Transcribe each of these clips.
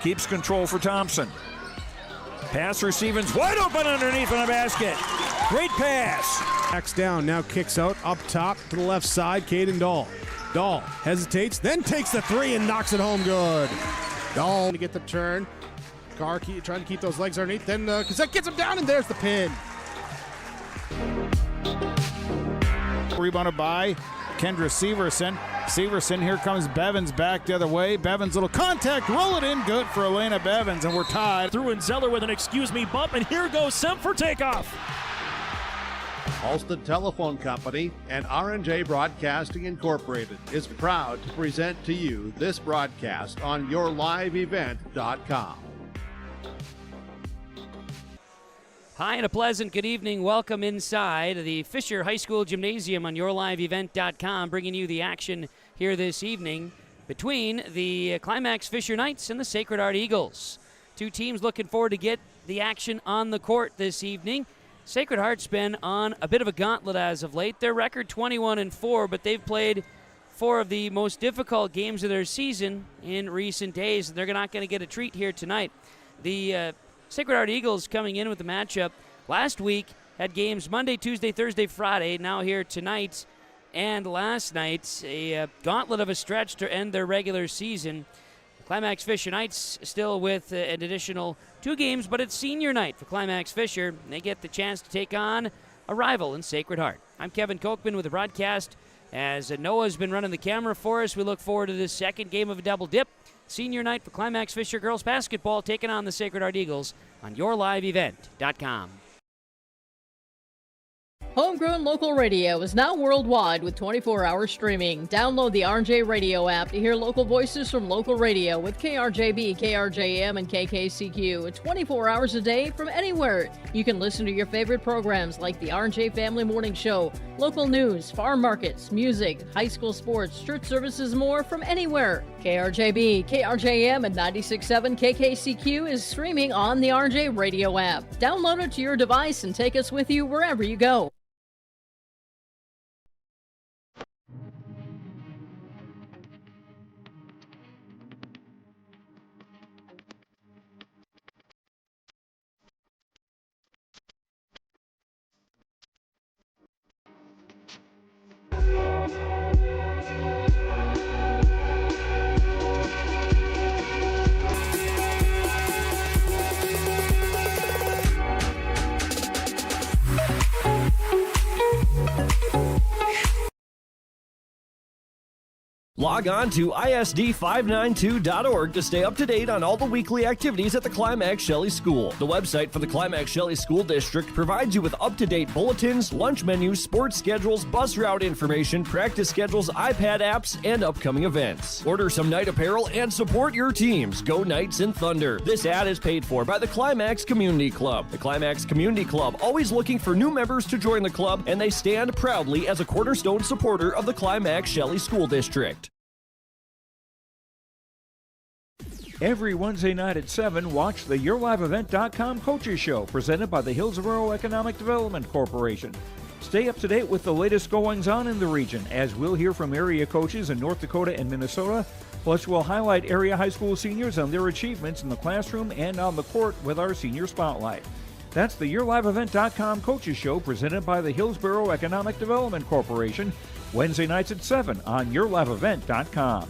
Keeps control for Thompson. Pass receiving's wide open underneath in the basket. Great pass. Backs down, now kicks out, up top to the left side, Caden Dahl. Dahl hesitates, then takes the three and knocks it home good. Dahl to get the turn. Carr trying to keep those legs underneath, then Cassette gets him down, and there's the pin. Rebounded by Kendra Severson. Severson, here comes Bevins back the other way. Bevins, little contact, roll it in, good for Elena Bevins, and we're tied. Through and Zeller with an excuse me bump, and here goes Semp for takeoff. Halsted Telephone Company and R&J Broadcasting Incorporated is proud to present to you this broadcast on yourliveevent.com. Hi and a pleasant good evening. Welcome inside the Fisher High School Gymnasium on yourliveevent.com, bringing you the action here this evening between the Climax-Fisher Knights and the Sacred Heart Eagles. Two teams looking forward to get the action on the court this evening. Sacred Heart's been on a bit of a gauntlet as of late. Their record 21-4, but they've played four of the most difficult games of their season in recent days. They're not going to get a treat here tonight. The Sacred Heart Eagles coming in with the matchup last week had games Monday, Tuesday, Thursday, Friday. Now here tonight and last night, a gauntlet of a stretch to end their regular season. Climax-Fisher Knights still with an additional 2 games, but it's senior night for Climax-Fisher. They get the chance to take on a rival in Sacred Heart. I'm Kevin Kochman with the broadcast. As Noah's been running the camera for us, we look forward to this second game of a double dip. Senior night for Climax-Fisher girls basketball taking on the Sacred Heart Eagles on yourliveevent.com. Homegrown local radio is now worldwide with 24-hour streaming. Download the RJ Radio app to hear local voices from local radio with KRJB, KRJM, and KKCQ. 24 hours a day from anywhere. You can listen to your favorite programs like the RJ Family Morning Show, local news, farm markets, music, high school sports, church services, more from anywhere. KRJB, KRJM, and 96.7 KKCQ is streaming on the RJ Radio app. Download it to your device and take us with you wherever you go. Log on to ISD592.org to stay up to date on all the weekly activities at the Climax Shelley School. The website for the Climax Shelley School District provides you with up-to-date bulletins, lunch menus, sports schedules, bus route information, practice schedules, iPad apps, and upcoming events. Order some night apparel and support your teams. Go Knights and Thunder. This ad is paid for by the Climax Community Club. The Climax Community Club, always looking for new members to join the club, and they stand proudly as a cornerstone supporter of the Climax Shelley School District. Every Wednesday night at 7, watch the YourLiveEvent.com Coaches Show presented by the Hillsborough Economic Development Corporation. Stay up to date with the latest goings-on in the region, as we'll hear from area coaches in North Dakota and Minnesota. Plus, we'll highlight area high school seniors and their achievements in the classroom and on the court with our Senior Spotlight. That's the YourLiveEvent.com Coaches Show presented by the Hillsborough Economic Development Corporation, Wednesday nights at 7 on YourLiveEvent.com.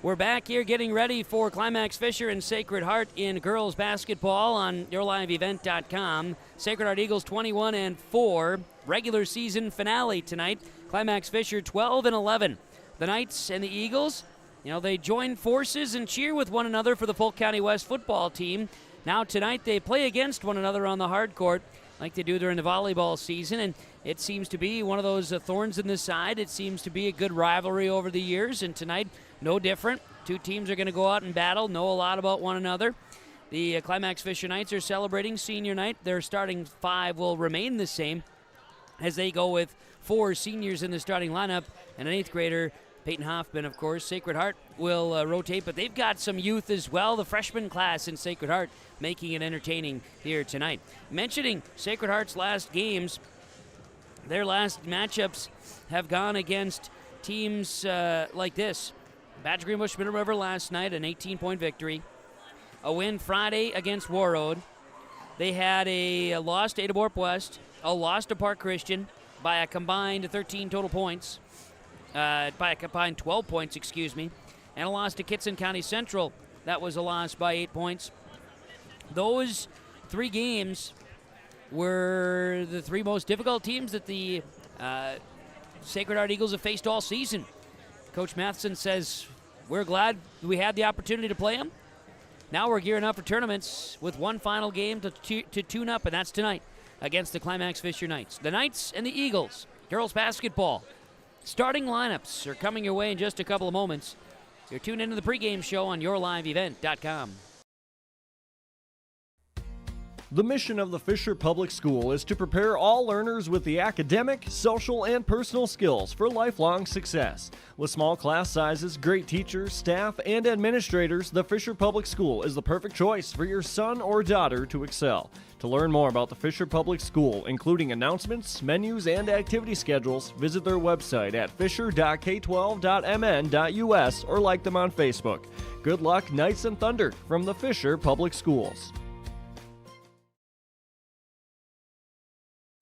We're back here getting ready for Climax-Fisher and Sacred Heart in girls basketball on yourliveevent.com. Sacred Heart Eagles 21-4, regular season finale tonight. Climax-Fisher 12-11. The Knights and the Eagles, they join forces and cheer with one another for the Polk County West football team. Now tonight they play against one another on the hard court like they do during the volleyball season, and it seems to be one of those thorns in the side. It seems to be a good rivalry over the years, and tonight, no different. Two teams are going to go out and battle, know a lot about one another. The Climax-Fisher Knights are celebrating senior night. Their starting 5 will remain the same as they go with 4 seniors in the starting lineup and an 8th grader, Peyton Hoffman, of course. Sacred Heart will rotate, but they've got some youth as well. The freshman class in Sacred Heart making it entertaining here tonight. Mentioning Sacred Heart's last games, their last matchups have gone against teams like this. Badger Greenbush Middle River last night, an 18-point victory. A win Friday against Warroad. They had a loss to Ada Borp West, a loss to Park Christian by a combined 13 total points, by a combined 12 points, and a loss to Kitson County Central. That was a loss by 8 points. Those 3 games were the 3 most difficult teams that the Sacred Heart Eagles have faced all season. Coach Matheson says, we're glad we had the opportunity to play them. Now we're gearing up for tournaments with one final game to tune up, and that's tonight against the Climax-Fisher Knights. The Knights and the Eagles, girls basketball. Starting lineups are coming your way in just a couple of moments. You're tuned into the pregame show on yourliveevent.com. The mission of the Fisher Public School is to prepare all learners with the academic, social, and personal skills for lifelong success. With small class sizes, great teachers, staff, and administrators, the Fisher Public School is the perfect choice for your son or daughter to excel. To learn more about the Fisher Public School, including announcements, menus, and activity schedules, visit their website at fisher.k12.mn.us or like them on Facebook. Good luck, Knights and Thunder, from the Fisher Public Schools.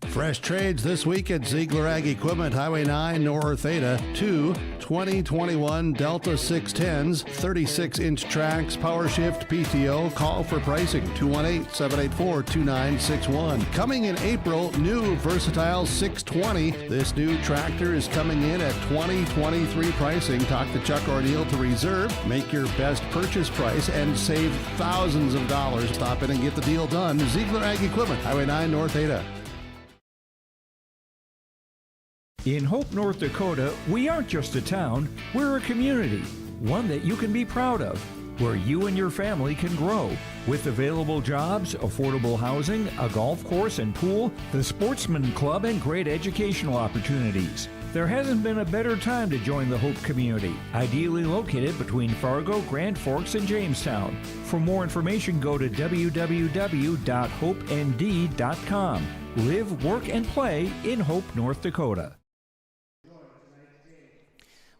Fresh trades this week at Ziegler Ag Equipment, Highway 9 North Ada. 2 2021 Delta 610s, 36-inch tracks, power shift, PTO. Call for pricing, 218-784-2961. Coming in April, new Versatile 620. This new tractor is coming in at 2023 pricing. Talk to Chuck O'Neill to reserve. Make your best purchase price and save thousands of dollars. Stop in and get the deal done. Ziegler Ag Equipment, Highway 9 North Ada. In Hope, North Dakota, we aren't just a town, we're a community, one that you can be proud of, where you and your family can grow. With available jobs, affordable housing, a golf course and pool, the Sportsman Club, and great educational opportunities. There hasn't been a better time to join the Hope community, ideally located between Fargo, Grand Forks, and Jamestown. For more information, go to www.hopend.com. Live, work, and play in Hope, North Dakota.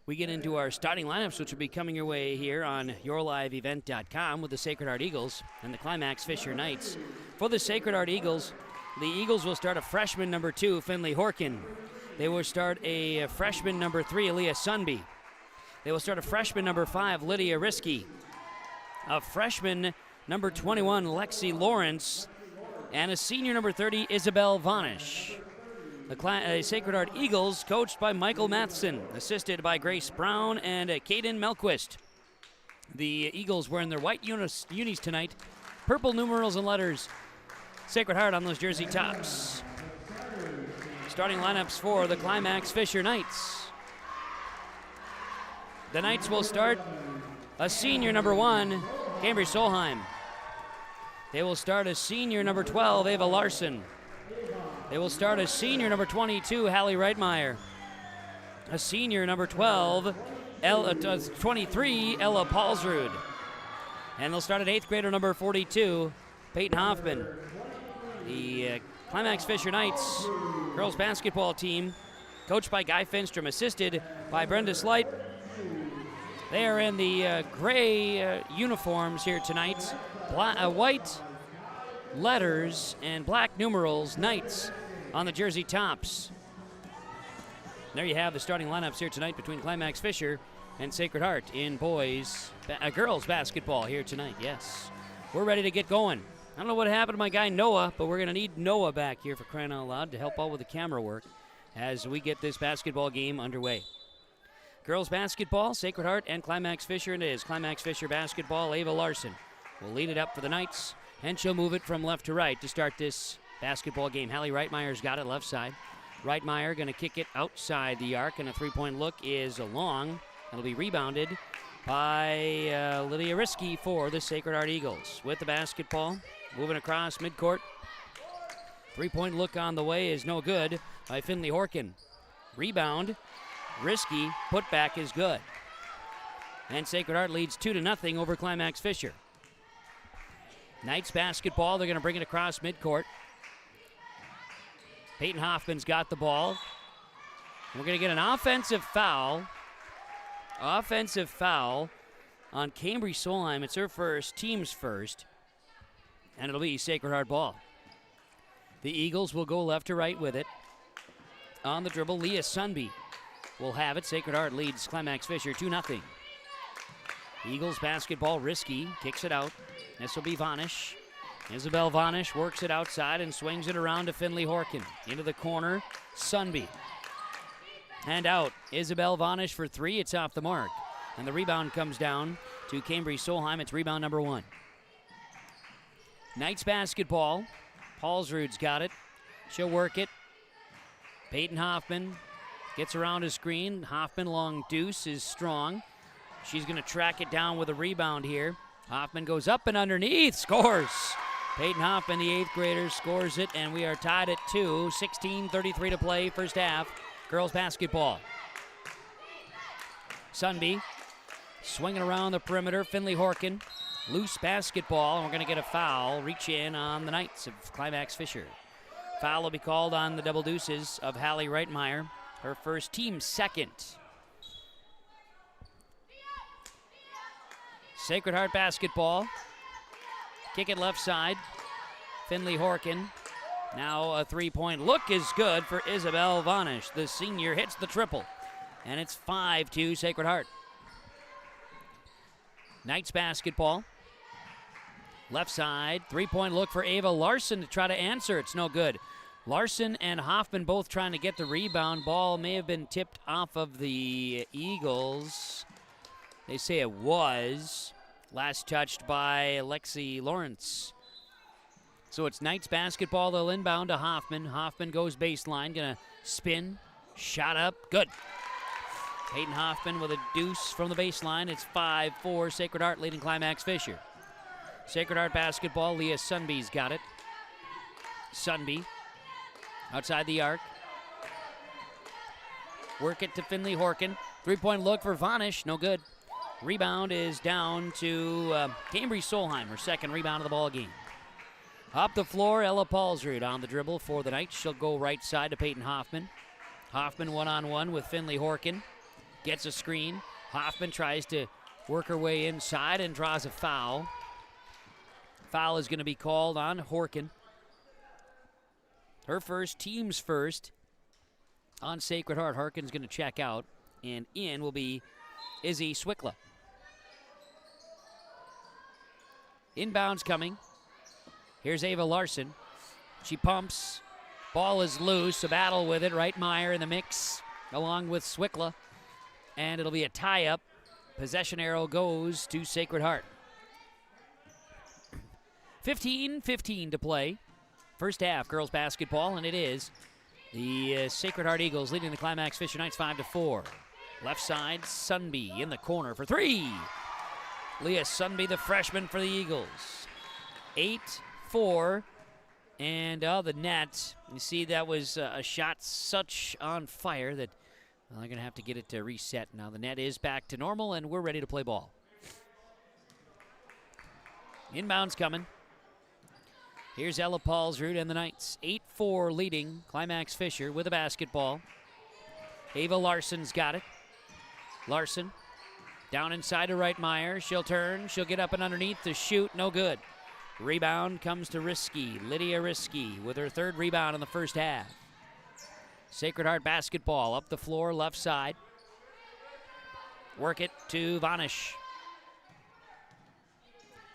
We get into our starting lineups, which will be coming your way here on yourliveevent.com with the Sacred Heart Eagles and the Climax-Fisher Knights. For the Sacred Heart Eagles, the Eagles will start a freshman number 2, Finley Horkin. They will start a freshman number 3, Aaliyah Sunby. They will start a freshman number 5, Lydia Risky. A freshman number 21, Lexi Lawrence. And a senior number 30, Isabel Vanish. The Sacred Heart Eagles, coached by Michael Matheson, assisted by Grace Brown and Caden Melquist. The Eagles wearing their white unis tonight, purple numerals and letters, Sacred Heart on those jersey tops. Starting lineups for the Climax-Fisher Knights. The Knights will start a senior number 1, Cambridge Solheim. They will start a senior number 12, Ava Larson. They will start a senior number 22, Hallie Reitmeyer. A senior number 23, Ella Paulsrud. And they'll start an 8th grader number 42, Peyton Hoffman. The Climax-Fisher Knights girls basketball team, coached by Guy Finstrom, assisted by Brenda Slight. They are in the gray uniforms here tonight. White letters and black numerals, Knights, on the jersey tops. There you have the starting lineups here tonight between Climax-Fisher and Sacred Heart in girls basketball here tonight. Yes, we're ready to get going. I don't know what happened to my guy Noah, but we're going to need Noah back here for crying out loud to help out with the camera work as we get this basketball game underway. Girls basketball, Sacred Heart and Climax-Fisher it is. Climax-Fisher basketball, Ava Larson will lead it up for the Knights, and she'll move it from left to right to start this basketball game. Hallie Reitmeyer's got it left side. Reitmeyer going to kick it outside the arc, and a three-point look is long. It'll be rebounded by Lydia Risky for the Sacred Heart Eagles. With the basketball, moving across midcourt. Three-point look on the way is no good by Finley Horkin. Rebound, Risky, putback is good. And Sacred Heart leads 2-0 over Climax-Fisher. Knights basketball, they're going to bring it across midcourt. Peyton Hoffman's got the ball. We're going to get an offensive foul Offensive foul on Cambry Solheim. It's her first, team's first, and it'll be Sacred Heart ball. The Eagles will go left to right with it. On the dribble, Leah Sunby will have it. Sacred Heart leads Climax-Fisher 2-0. Eagles basketball, Risky kicks it out. This will be Vanish. Isabel Vanish works it outside and swings it around to Finley Horkin. Into the corner, Sunby. And out, Isabel Vanish for three. It's off the mark. And the rebound comes down to Cambry Solheim. It's rebound number 1. Knights basketball. Paulsrud's got it. She'll work it. Peyton Hoffman gets around a screen. Hoffman long deuce is strong. She's going to track it down with a rebound here. Hoffman goes up and underneath, scores. Peyton Hoffman, the 8th grader, scores it, and we are tied at 2. 16:33 to play, first half. Girls basketball. Sunby swinging around the perimeter. Finley Horkin, loose basketball, and we're going to get a foul. Reach in on the Knights of Climax-Fisher. Foul will be called on the double deuces of Hallie Reitmeyer, her first, team second. Sacred Heart basketball. Kick it left side. Finley Horkin. Now a three-point look is good for Isabel Vanish. The senior hits the triple. And it's 5-2 Sacred Heart. Knights basketball. Left side. Three-point look for Ava Larson to try to answer. It's no good. Larson and Hoffman both trying to get the rebound. Ball may have been tipped off of the Eagles. They say it was. Last touched by Lexi Lawrence. So it's Knights basketball. They'll inbound to Hoffman. Hoffman goes baseline. Gonna spin. Shot up. Good. Hayden Hoffman with a deuce from the baseline. It's 5-4. Sacred Heart leading Climax-Fisher. Sacred Heart basketball. Leah Sunby's got it. Sunby outside the arc. Work it to Finley Horkin. Three-point look for Vanish. No good. Rebound is down to Cambry Solheim, her second rebound of the ball game. Up the floor, Ella Paulsrud on the dribble for the Knights. She'll go right side to Peyton Hoffman. Hoffman one-on-one with Finley Horkin. Gets a screen. Hoffman tries to work her way inside and draws a foul. Foul is going to be called on Horkin. Her first, team's first on Sacred Heart. Horkin's going to check out, and in will be Izzy Swickla. Inbounds coming. Here's Ava Larson. She pumps. Ball is loose. A battle with it. Reitmeyer in the mix along with Swickla. And it'll be a tie-up. Possession arrow goes to Sacred Heart. 15-15 to play. First half, girls basketball, and it is the Sacred Heart Eagles leading the Climax-Fisher Knights 5-4. Left side, Sunby in the corner for three. Leah Sunby, the freshman for the Eagles. 8-4, and the net. You see that was a shot such on fire that they're going to have to get it to reset. Now the net is back to normal, and we're ready to play ball. Inbounds coming. Here's Ella Paulsrud and the Knights. 8-4 leading Climax-Fisher with a basketball. Ava Larson's got it. Larson down inside to Reitmeyer. She'll turn. She'll get up and underneath to shoot. No good. Rebound comes to Risky. Lydia Risky with her third rebound in the first half. Sacred Heart basketball up the floor, left side. Work it to Vanish.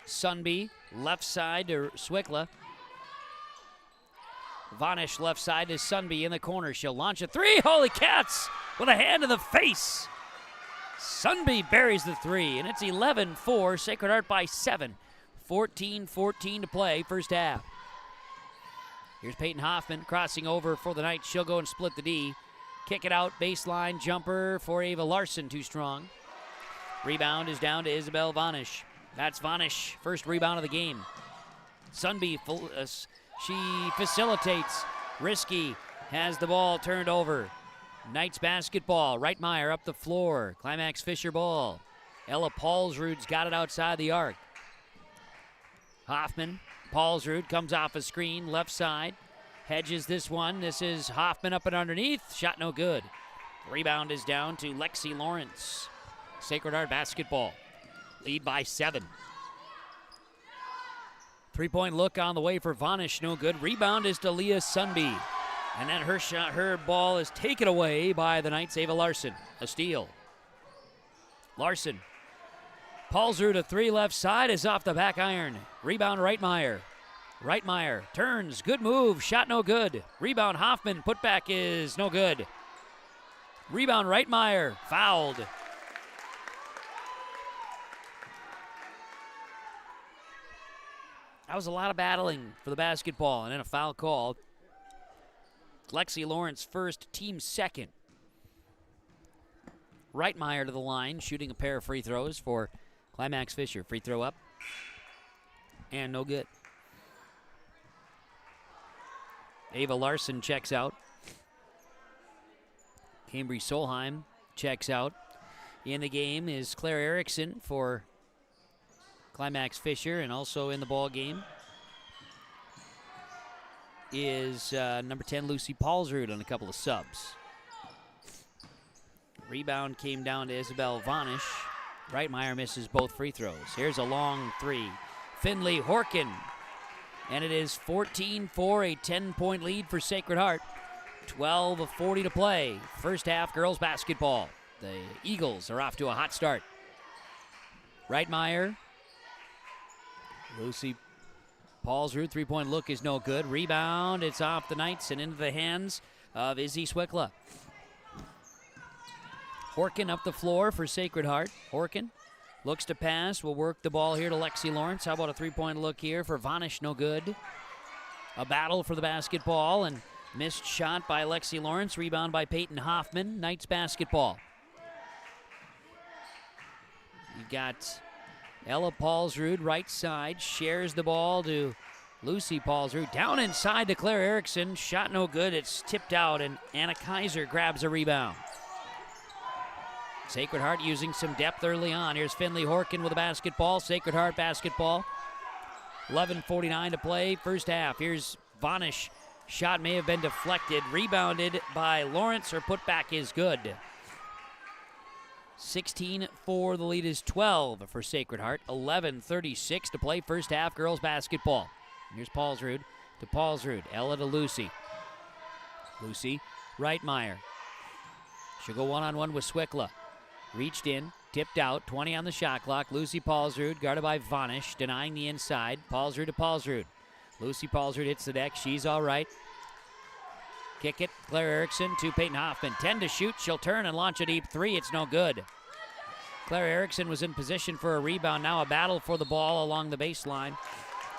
Sunby, left side to Swickla. Vanish left side to Sunby in the corner. She'll launch a three. Holy cats! With a hand to the face. Sunby buries the three, and it's 11-4. Sacred Heart by 7. 14-14 to play, first half. Here's Peyton Hoffman crossing over for the Knights. She'll go and split the D. Kick it out, baseline jumper for Ava Larson, too strong. Rebound is down to Isabel Vanish. That's Vanish, first rebound of the game. Sunby, she facilitates. Risky has the ball turned over. Knights basketball. Reitmeyer up the floor. Climax-Fisher ball. Ella Paulsrud's got it outside the arc. Hoffman. Paulsrud comes off a screen. Left side. Hedges this one. This is Hoffman up and underneath. Shot no good. Rebound is down to Lexi Lawrence. Sacred Heart basketball. Lead by 7. 3-point look on the way for Vanish, no good. Rebound is to Leah Sunby. And then her ball is taken away by the Knights' Ava Larson. A steal. Larson. Paulsrud, a 3 left side, is off the back iron. Rebound Reitmeyer. Reitmeyer turns, good move, shot no good. Rebound Hoffman, putback is no good. Rebound Reitmeyer, fouled. That was a lot of battling for the basketball, and then a foul call. Lexi Lawrence first, team second. Reitmeyer to the line, shooting a pair of free throws for Climax-Fisher. Free throw up, and no good. Ava Larson checks out. Cambry Solheim checks out. In the game is Claire Erickson for Climax-Fisher, and also in the ball game is number 10 Lucy Paulsrud on a couple of subs. Rebound came down to Isabel Vanish. Reitmeyer misses both free throws. Here's a long 3. Finley Horkin. And it is 14-4, a 10-point lead for Sacred Heart. 12:40 to play. First half girls basketball. The Eagles are off to a hot start. Reitmeyer. Lucy Paulsrud, 3-point look is no good. Rebound, it's off the Knights and into the hands of Izzy Swickla. Horkin up the floor for Sacred Heart. Horkin looks to pass, will work the ball here to Lexi Lawrence. How about a 3-point look here for Vanish, no good. A battle for the basketball, and missed shot by Lexi Lawrence. Rebound by Peyton Hoffman. Knights basketball. You got Ella Paulsrud, right side, shares the ball to Lucy Paulsrud. Down inside to Claire Erickson. Shot no good. It's tipped out, and Anna Kaiser grabs a rebound. Sacred Heart using some depth early on. Here's Finley Horkin with a basketball. Sacred Heart basketball. 11:49 to play, first half. Here's Vanish. Shot may have been deflected. Rebounded by Lawrence. Her putback is good. 16-4, the lead is 12 for Sacred Heart. 11:36 to play, first half girls basketball. Here's Paulsrud to Paulsrud. Ella to Lucy. Lucy, Reitmeyer. She'll go one-on-one with Swickla. Reached in, tipped out, 20 on the shot clock. Lucy Paulsrud, guarded by Vanish, denying the inside. Paulsrud to Paulsrud. Lucy Paulsrud hits the deck. She's all right. Kick it. Claire Erickson to Peyton Hoffman. 10 to shoot. She'll turn and launch a deep 3. It's no good. Claire Erickson was in position for a rebound. Now a battle for the ball along the baseline.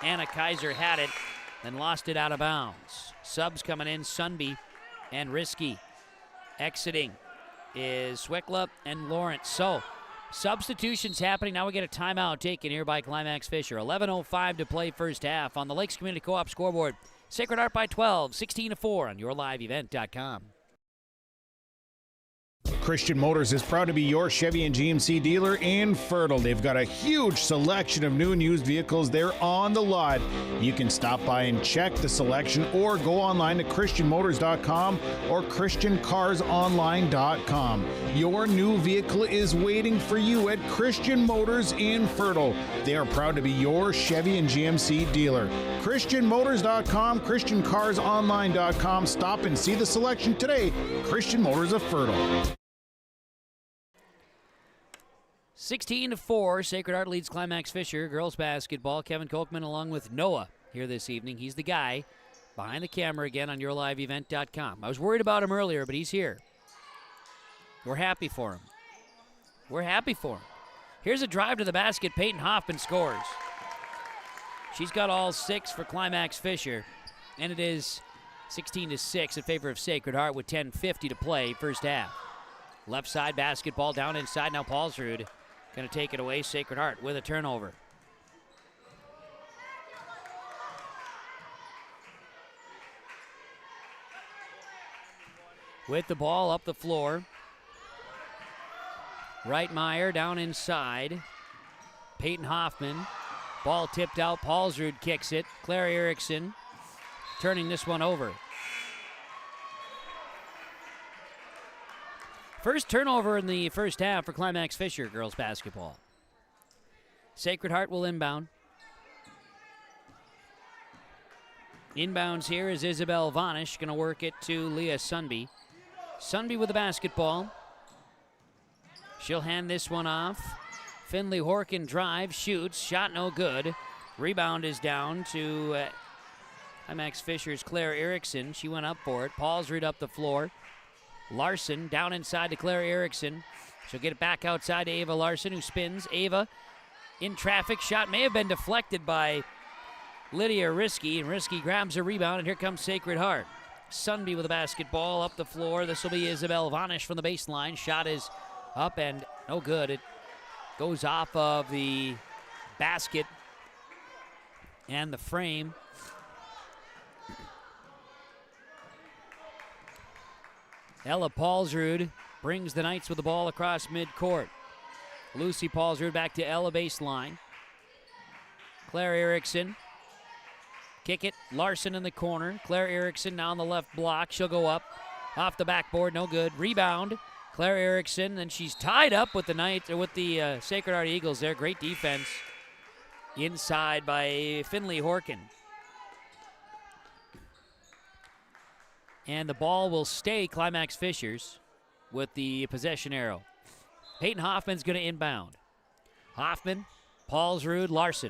Anna Kaiser had it, then lost it out of bounds. Subs coming in, Sunby and Risky. Exiting is Swickla and Lawrence. So, substitutions happening. Now we get a timeout taken here by Climax-Fisher. 11:05 to play first half on the Lakes Community Co-op scoreboard. Sacred Heart by 12, 16-4 on yourliveevent.com. Christian Motors is proud to be your Chevy and GMC dealer in Fertile. They've got a huge selection of new and used vehicles there on the lot. You can stop by and check the selection or go online to christianmotors.com or christiancarsonline.com. Your new vehicle is waiting for you at Christian Motors in Fertile. They are proud to be your Chevy and GMC dealer. christianmotors.com, christiancarsonline.com. Stop and see the selection today. Christian Motors of Fertile. 16-4, Sacred Heart leads Climax-Fisher. Girls basketball, Kevin Kochman along with Noah here this evening. He's the guy behind the camera again on yourliveevent.com. I was worried about him earlier, but he's here. We're happy for him. We're happy for him. Here's a drive to the basket. Peyton Hoffman scores. She's got all 6 for Climax-Fisher, and it is 16-6 in favor of Sacred Heart with 10:50 to play first half. Left side basketball down inside. Now Paulsrud going to take it away. Sacred Heart with a turnover. With the ball up the floor. Reitmeyer down inside. Peyton Hoffman. Ball tipped out. Paulsrud kicks it. Claire Erickson turning this one over. First turnover in the first half for Climax-Fisher girls basketball. Sacred Heart will inbound. Inbounds here is Isabel Vanish, going to work it to Leah Sunby. Sunby with the basketball. She'll hand this one off. Finley Horkin drives, shoots, shot no good. Rebound is down to Climax-Fisher's Claire Erickson. She went up for it. Paulsrud up the floor. Larson down inside to Claire Erickson. She'll get it back outside to Ava Larson, who spins. Ava in traffic. Shot may have been deflected by Lydia Risky, and Risky grabs a rebound, and here comes Sacred Heart. Sunby with the basketball up the floor. This will be Isabel Vanish from the baseline. Shot is up and no good. It goes off of the basket and the frame. Ella Paulsrud brings the Knights with the ball across midcourt. Lucy Paulsrud back to Ella baseline. Claire Erickson. Kick it. Larson in the corner. Claire Erickson now on the left block. She'll go up. Off the backboard. No good. Rebound. Claire Erickson. And she's tied up with the Knights, or with the Sacred Heart Eagles there. Great defense inside by Finley Horkin. And the ball will stay Climax-Fishers with the possession arrow. Peyton Hoffman's going to inbound. Hoffman, Paulsrud, Larson.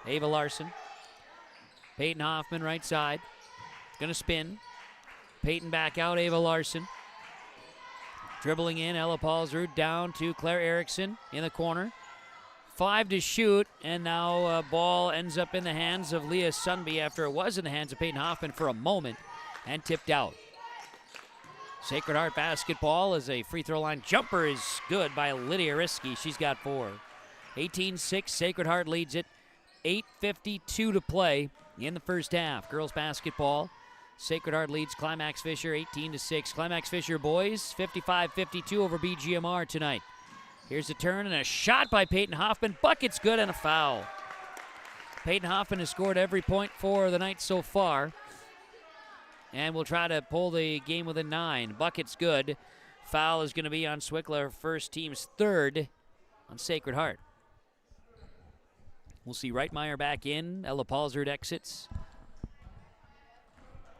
Ava Larson. Peyton Hoffman right side. Going to spin. Peyton back out, Ava Larson. Dribbling in, Ella Paulsrud down to Claire Erickson in the corner. 5 to shoot, and now ball ends up in the hands of Leah Sunby after it was in the hands of Peyton Hoffman for a moment. And tipped out. Sacred Heart basketball as a free throw line jumper is good by Lydia Risky. She's got 4. 18-6, Sacred Heart leads it. 8:52 to play in the first half. Girls basketball, Sacred Heart leads Climax-Fisher 18-6. Climax-Fisher boys 55-52 over BGMR tonight. Here's a turn and a shot by Peyton Hoffman. Bucket's good and a foul. Peyton Hoffman has scored every point for the Knights so far. And we'll try to pull the game within 9. Bucket's good. Foul is going to be on Swickler, first team's 3rd on Sacred Heart. We'll see Reitmeyer back in. Ella Paulsrud exits.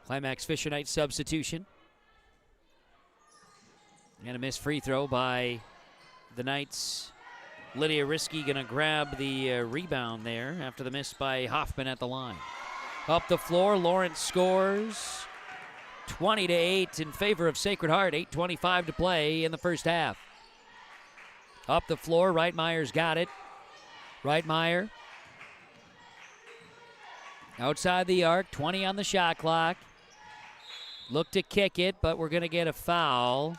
Climax-Fisher Knights substitution. And a missed free throw by the Knights. Lydia Risky going to grab the rebound there after the miss by Hoffman at the line. Up the floor, Lawrence scores. 20-8 in favor of Sacred Heart. 8:25 to play in the first half. Up the floor, Reitmeyer's got it. Reitmeyer outside the arc, 20 on the shot clock. Look to kick it, but we're going to get a foul.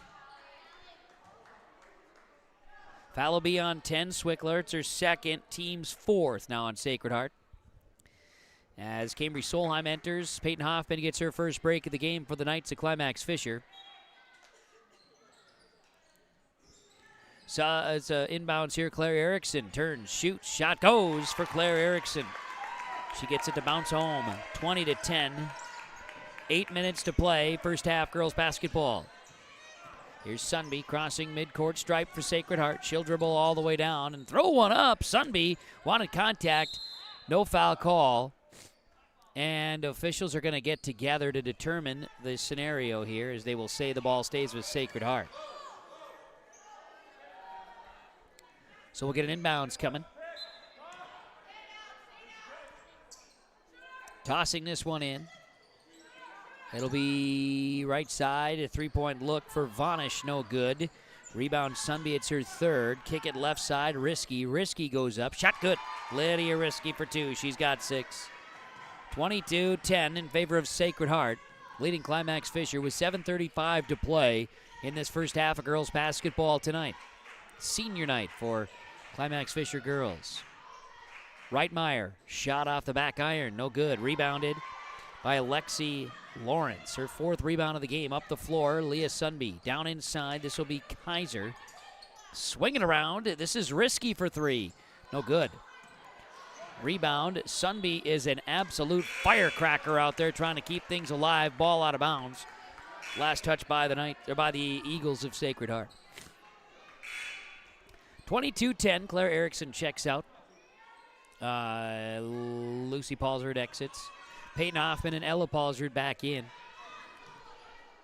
Foul will be on 10, Swickler. It's her second, team's 4th now on Sacred Heart. As Cambry Solheim enters, Peyton Hoffman gets her first break of the game for the Knights of Climax-Fisher. So it's inbounds here. Claire Erickson turns, shoots, shot goes for Claire Erickson. She gets it to bounce home. 20-10. 8 minutes to play. First half girls basketball. Here's Sunby crossing midcourt stripe for Sacred Heart. She'll dribble all the way down and throw one up. Sunby wanted contact. No foul call. And officials are going to get together to determine the scenario here, as they will say the ball stays with Sacred Heart. So we'll get an inbounds coming. Tossing this one in. It'll be right side. A three-point look for Vanish, no good. Rebound Sunby, it's her 3rd. Kick it left side, Risky. Risky goes up. Shot good. Lydia Risky for 2. She's got 6. 22-10 in favor of Sacred Heart, leading Climax-Fisher with 7:35 to play in this first half of girls basketball tonight. Senior night for Climax-Fisher girls. Reitmeyer, shot off the back iron, no good. Rebounded by Alexi Lawrence, her 4th rebound of the game. Up the floor, Leah Sunby. Down inside, this will be Kaiser. Swinging around, this is Risky for 3. No good. Rebound, Sunby is an absolute firecracker out there trying to keep things alive. Ball out of bounds. Last touch by the Eagles of Sacred Heart. 22-10, Claire Erickson checks out. Lucy Paulsrud exits. Peyton Hoffman and Ella Paulsrud back in.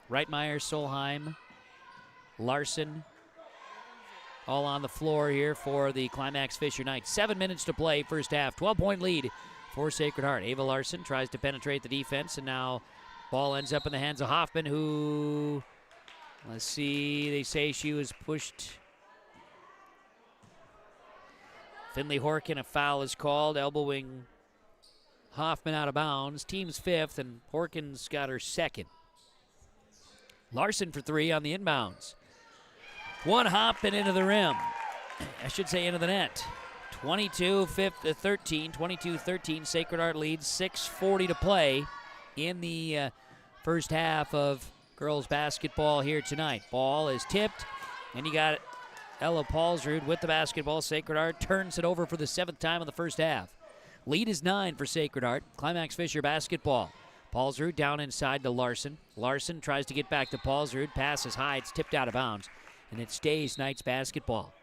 Reitmeyer, Solheim, Larson, all on the floor here for the Climax-Fisher Knights. 7 minutes to play, first half. 12-point lead for Sacred Heart. Ava Larson tries to penetrate the defense, and now ball ends up in the hands of Hoffman, who, let's see, they say she was pushed. Finley Horkin, a foul is called, elbowing Hoffman out of bounds. Team's fifth, and Horkin's got her second. Larson for three on the inbounds. One Hoffman into the rim. I should say into the net. 22-13. Sacred Heart leads. 6:40 to play in the first half of girls basketball here tonight. Ball is tipped, and you got Ella Paulsrud with the basketball. Sacred Heart turns it over for the seventh time in the first half. Lead is 9 for Sacred Heart. Climax-Fisher basketball. Paulsrud down inside to Larson. Larson tries to get back to Paulsrud. Pass is high. It's tipped out of bounds, and it stays Knights basketball.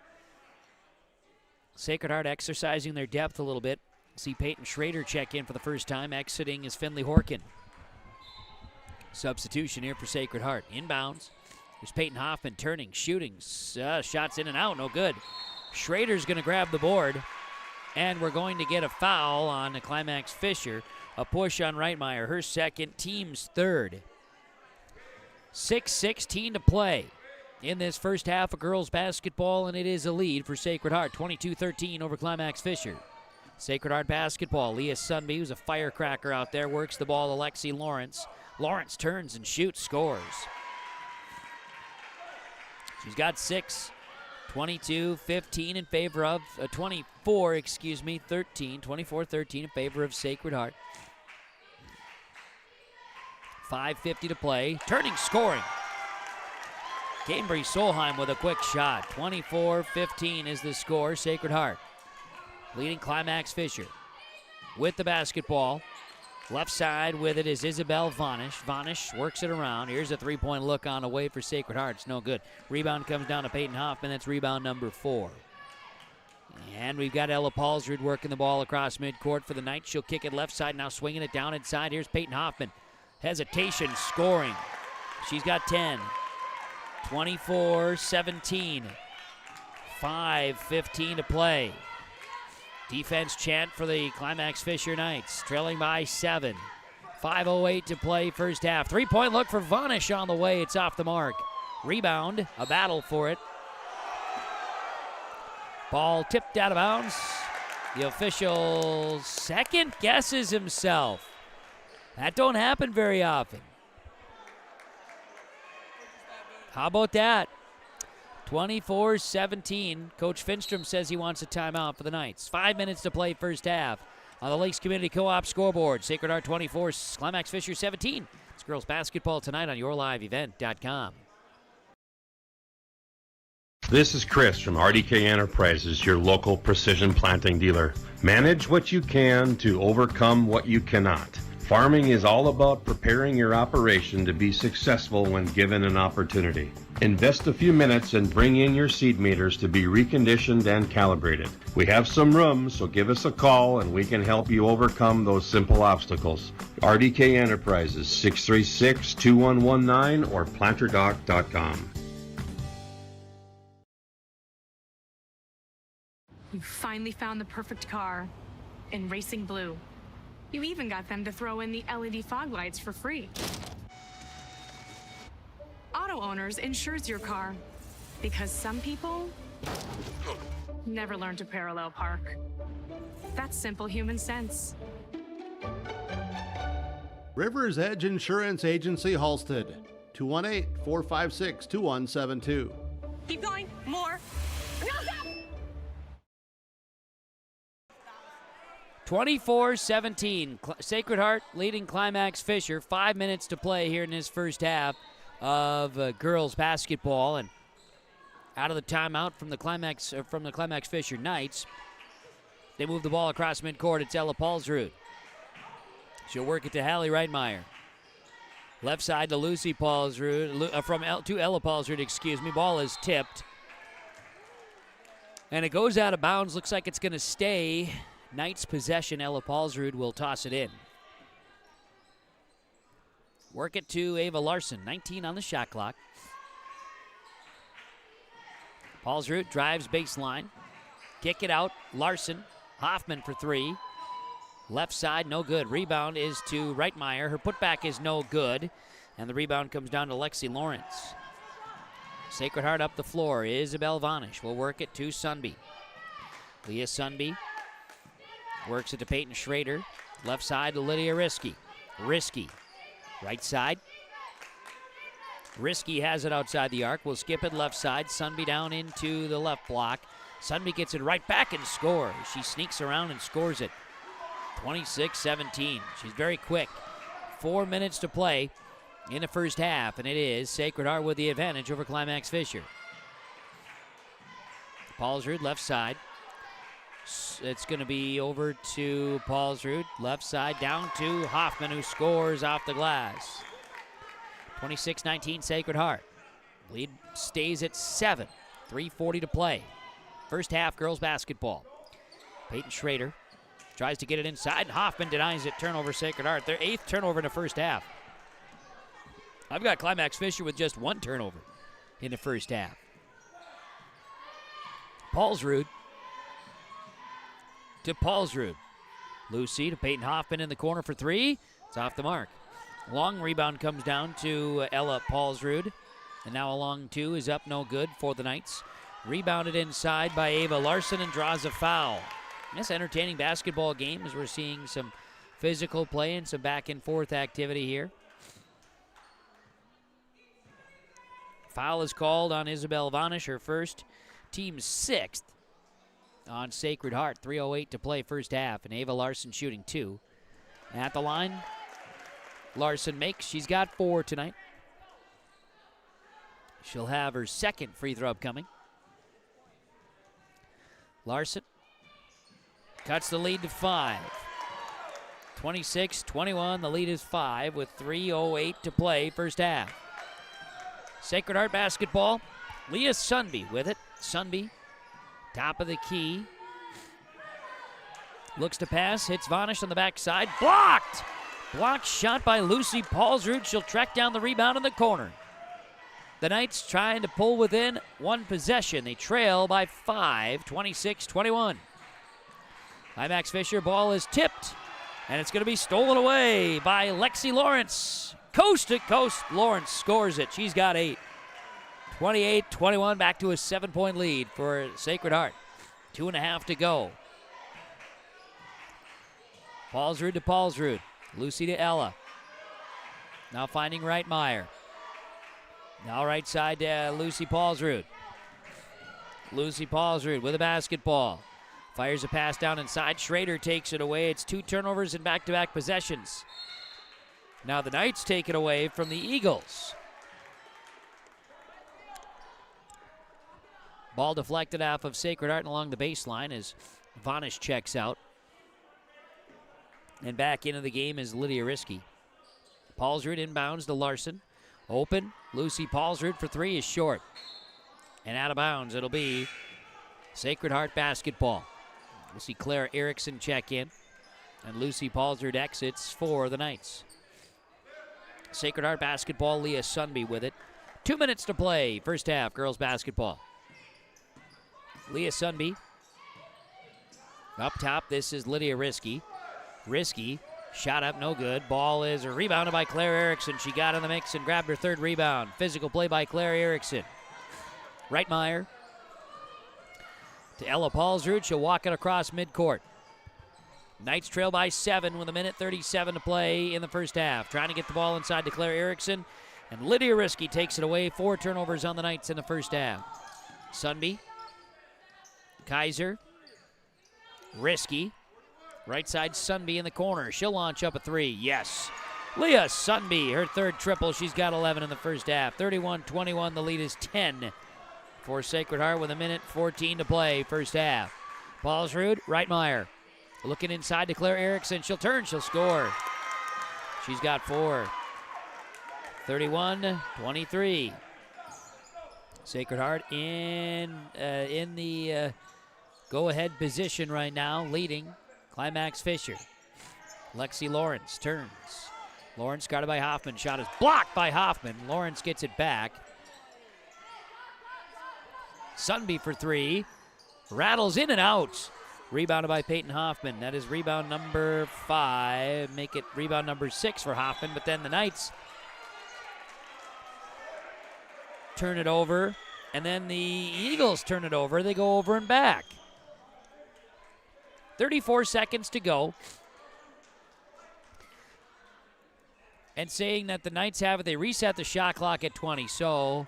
Sacred Heart exercising their depth a little bit. See Peyton Schrader check in for the first time. Exiting is Finley Horkin. Substitution here for Sacred Heart. Inbounds. There's Peyton Hoffman turning, shooting. Shots in and out. No good. Schrader's going to grab the board. And we're going to get a foul on the Climax-Fisher. A push on Reitmeyer. Her second, team's third. 6:16 to play in this first half of girls basketball, and it is a lead for Sacred Heart. 22-13 over Climax-Fisher. Sacred Heart basketball. Leah Sunby, who's a firecracker out there, works the ball to Lexi Lawrence. Lawrence turns and shoots, scores. She's got 6. 22-15 in favor of, 24-13 in favor of Sacred Heart. 5:50 to play. Turning, scoring. Cambry Solheim with a quick shot. 24-15 is the score. Sacred Heart leading Climax-Fisher with the basketball. Left side with it is Isabel Vanish. Vanish works it around. Here's a three-point look on the way for Sacred Heart. It's no good. Rebound comes down to Peyton Hoffman. That's rebound number 4. And we've got Ella Paulsrud working the ball across midcourt for the Knights. She'll kick it left side, now swinging it down inside. Here's Peyton Hoffman. Hesitation, scoring. She's got 10. 24-17. 5:15 to play. Defense chant for the Climax-Fisher Knights, trailing by 7. 5:08 to play first half. Three-point look for Vanish on the way. It's off the mark. Rebound, a battle for it. Ball tipped out of bounds. The official second guesses himself. That don't happen very often. How about that? 24-17. Coach Finstrom says he wants a timeout for the Knights. 5 minutes to play first half on the Lakes Community Co-op scoreboard. Sacred Heart 24, Climax-Fisher 17. It's girls basketball tonight on yourliveevent.com. This is Chris from RDK Enterprises, your local precision planting dealer. Manage what you can to overcome what you cannot. Farming is all about preparing your operation to be successful when given an opportunity. Invest a few minutes and bring in your seed meters to be reconditioned and calibrated. We have some room, so give us a call and we can help you overcome those simple obstacles. RDK Enterprises, 636-2119 or planterdoc.com. You finally found the perfect car in racing blue. You even got them to throw in the LED fog lights for free. Auto Owners insures your car because some people never learn to parallel park. That's simple human sense. River's Edge Insurance Agency, Halsted, 218-456-2172. Keep going. More. 24-17. Sacred Heart leading Climax-Fisher. 5 minutes to play here in this first half of girls basketball, and out of the timeout from the Climax-Fisher Knights, they move the ball across midcourt. It's Ella Paulsrud. She'll work it to Hallie Reitmeyer. Left side to Lucy Paulsrud, to Ella Paulsrud, excuse me. Ball is tipped. And it goes out of bounds. Looks like it's going to stay Knights' possession. Ella Paulsrud will toss it in. Work it to Ava Larson. 19 on the shot clock. Paulsrud drives baseline. Kick it out. Larson. Hoffman for three. Left side, no good. Rebound is to Reitmeyer. Her putback is no good. And the rebound comes down to Lexi Lawrence. Sacred Heart up the floor. Isabel Vanish will work it to Sunby. Leah Sunby works it to Peyton Schrader. Left side to Lydia Risky. Risky. Right side. Risky has it outside the arc. We'll skip it left side. Sunby down into the left block. Sunby gets it right back and scores. She sneaks around and scores it. 26-17. She's very quick. 4 minutes to play in the first half, and it is Sacred Heart with the advantage over Climax-Fisher. Paulsrud left side. It's going to be over to Paulsrud. Left side down to Hoffman, who scores off the glass. 26-19 Sacred Heart. Lead stays at 7. 3:40 to play. First half girls basketball. Peyton Schrader tries to get it inside, and Hoffman denies it. Turnover Sacred Heart. Their 8th turnover in the first half. I've got Climax-Fisher with just 1 turnover in the first half. Paulsrud to Paulsrud. Lucy to Peyton Hoffman in the corner for 3. It's off the mark. Long rebound comes down to Ella Paulsrud. And now a long 2 is up, no good for the Knights. Rebounded inside by Ava Larson and draws a foul. This entertaining basketball game as we're seeing some physical play and some back and forth activity here. Foul is called on Isabel Vanish, her first, team's 6th on Sacred Heart. 3:08 to play first half, and Ava Larson shooting 2. At the line, Larson makes. She's got 4 tonight. She'll have her 2nd free throw upcoming. Larson cuts the lead to 5. 26-21, the lead is 5 with 3:08 to play first half. Sacred Heart basketball. Leah Sunby with it. Sunby, top of the key. Looks to pass, hits Vanish on the backside. Blocked! Blocked shot by Lucy Paulsrud. She'll track down the rebound in the corner. The Knights trying to pull within 1 possession. They trail by 5, 26-21. Climax-Fisher ball is tipped, and it's going to be stolen away by Lexi Lawrence. Coast to coast, Lawrence scores it. She's got 8. 28-21, back to a 7-point lead for Sacred Heart. 2.5 to go. Paulsrud to Paulsrud. Lucy to Ella. Now finding Reitmeyer. Now right side to Lucy Paulsrud. Lucy Paulsrud with a basketball. Fires a pass down inside. Schrader takes it away. It's 2 turnovers in back-to-back possessions. Now the Knights take it away from the Eagles. Ball deflected off of Sacred Heart and along the baseline as Vanish checks out. And back into the game is Lydia Risky. Paulsrud inbounds to Larson. Open. Lucy Paulsrud for 3 is short. And out of bounds, it'll be Sacred Heart basketball. We'll see Claire Erickson check in. And Lucy Paulsrud exits for the Knights. Sacred Heart basketball, Leah Sunby with it. 2 minutes to play, first half, girls basketball. Leah Sunby. Up top, this is Lydia Risky. Risky, shot up, no good. Ball is rebounded by Claire Erickson. She got in the mix and grabbed her 3rd rebound. Physical play by Claire Erickson. Reitmeyer to Ella Paulsrud. She'll walk it across midcourt. Knights trail by 7 with 1:37 to play in the first half. Trying to get the ball inside to Claire Erickson. And Lydia Risky takes it away. 4 turnovers on the Knights in the first half. Sunby. Kaiser. Risky. Right side Sunby in the corner. She'll launch up a 3. Yes. Leah Sunby, her 3rd triple. She's got 11 in the first half. 31-21. The lead is 10 for Sacred Heart with 1:14 to play first half. Paulsrud, Reitmeyer. Looking inside to Claire Erickson. She'll turn. She'll score. She's got 4. 31-23. Sacred Heart in the go-ahead position right now, leading Climax-Fisher. Lexi Lawrence turns. Lawrence guarded by Hoffman. Shot is blocked by Hoffman. Lawrence gets it back. Sunby for three. Rattles in and out. Rebounded by Peyton Hoffman. That is rebound number 5. Make it rebound number 6 for Hoffman. But then the Knights turn it over. And then the Eagles turn it over. They go over and back. 34 seconds to go. And saying that the Knights have it, they reset the shot clock at 20. So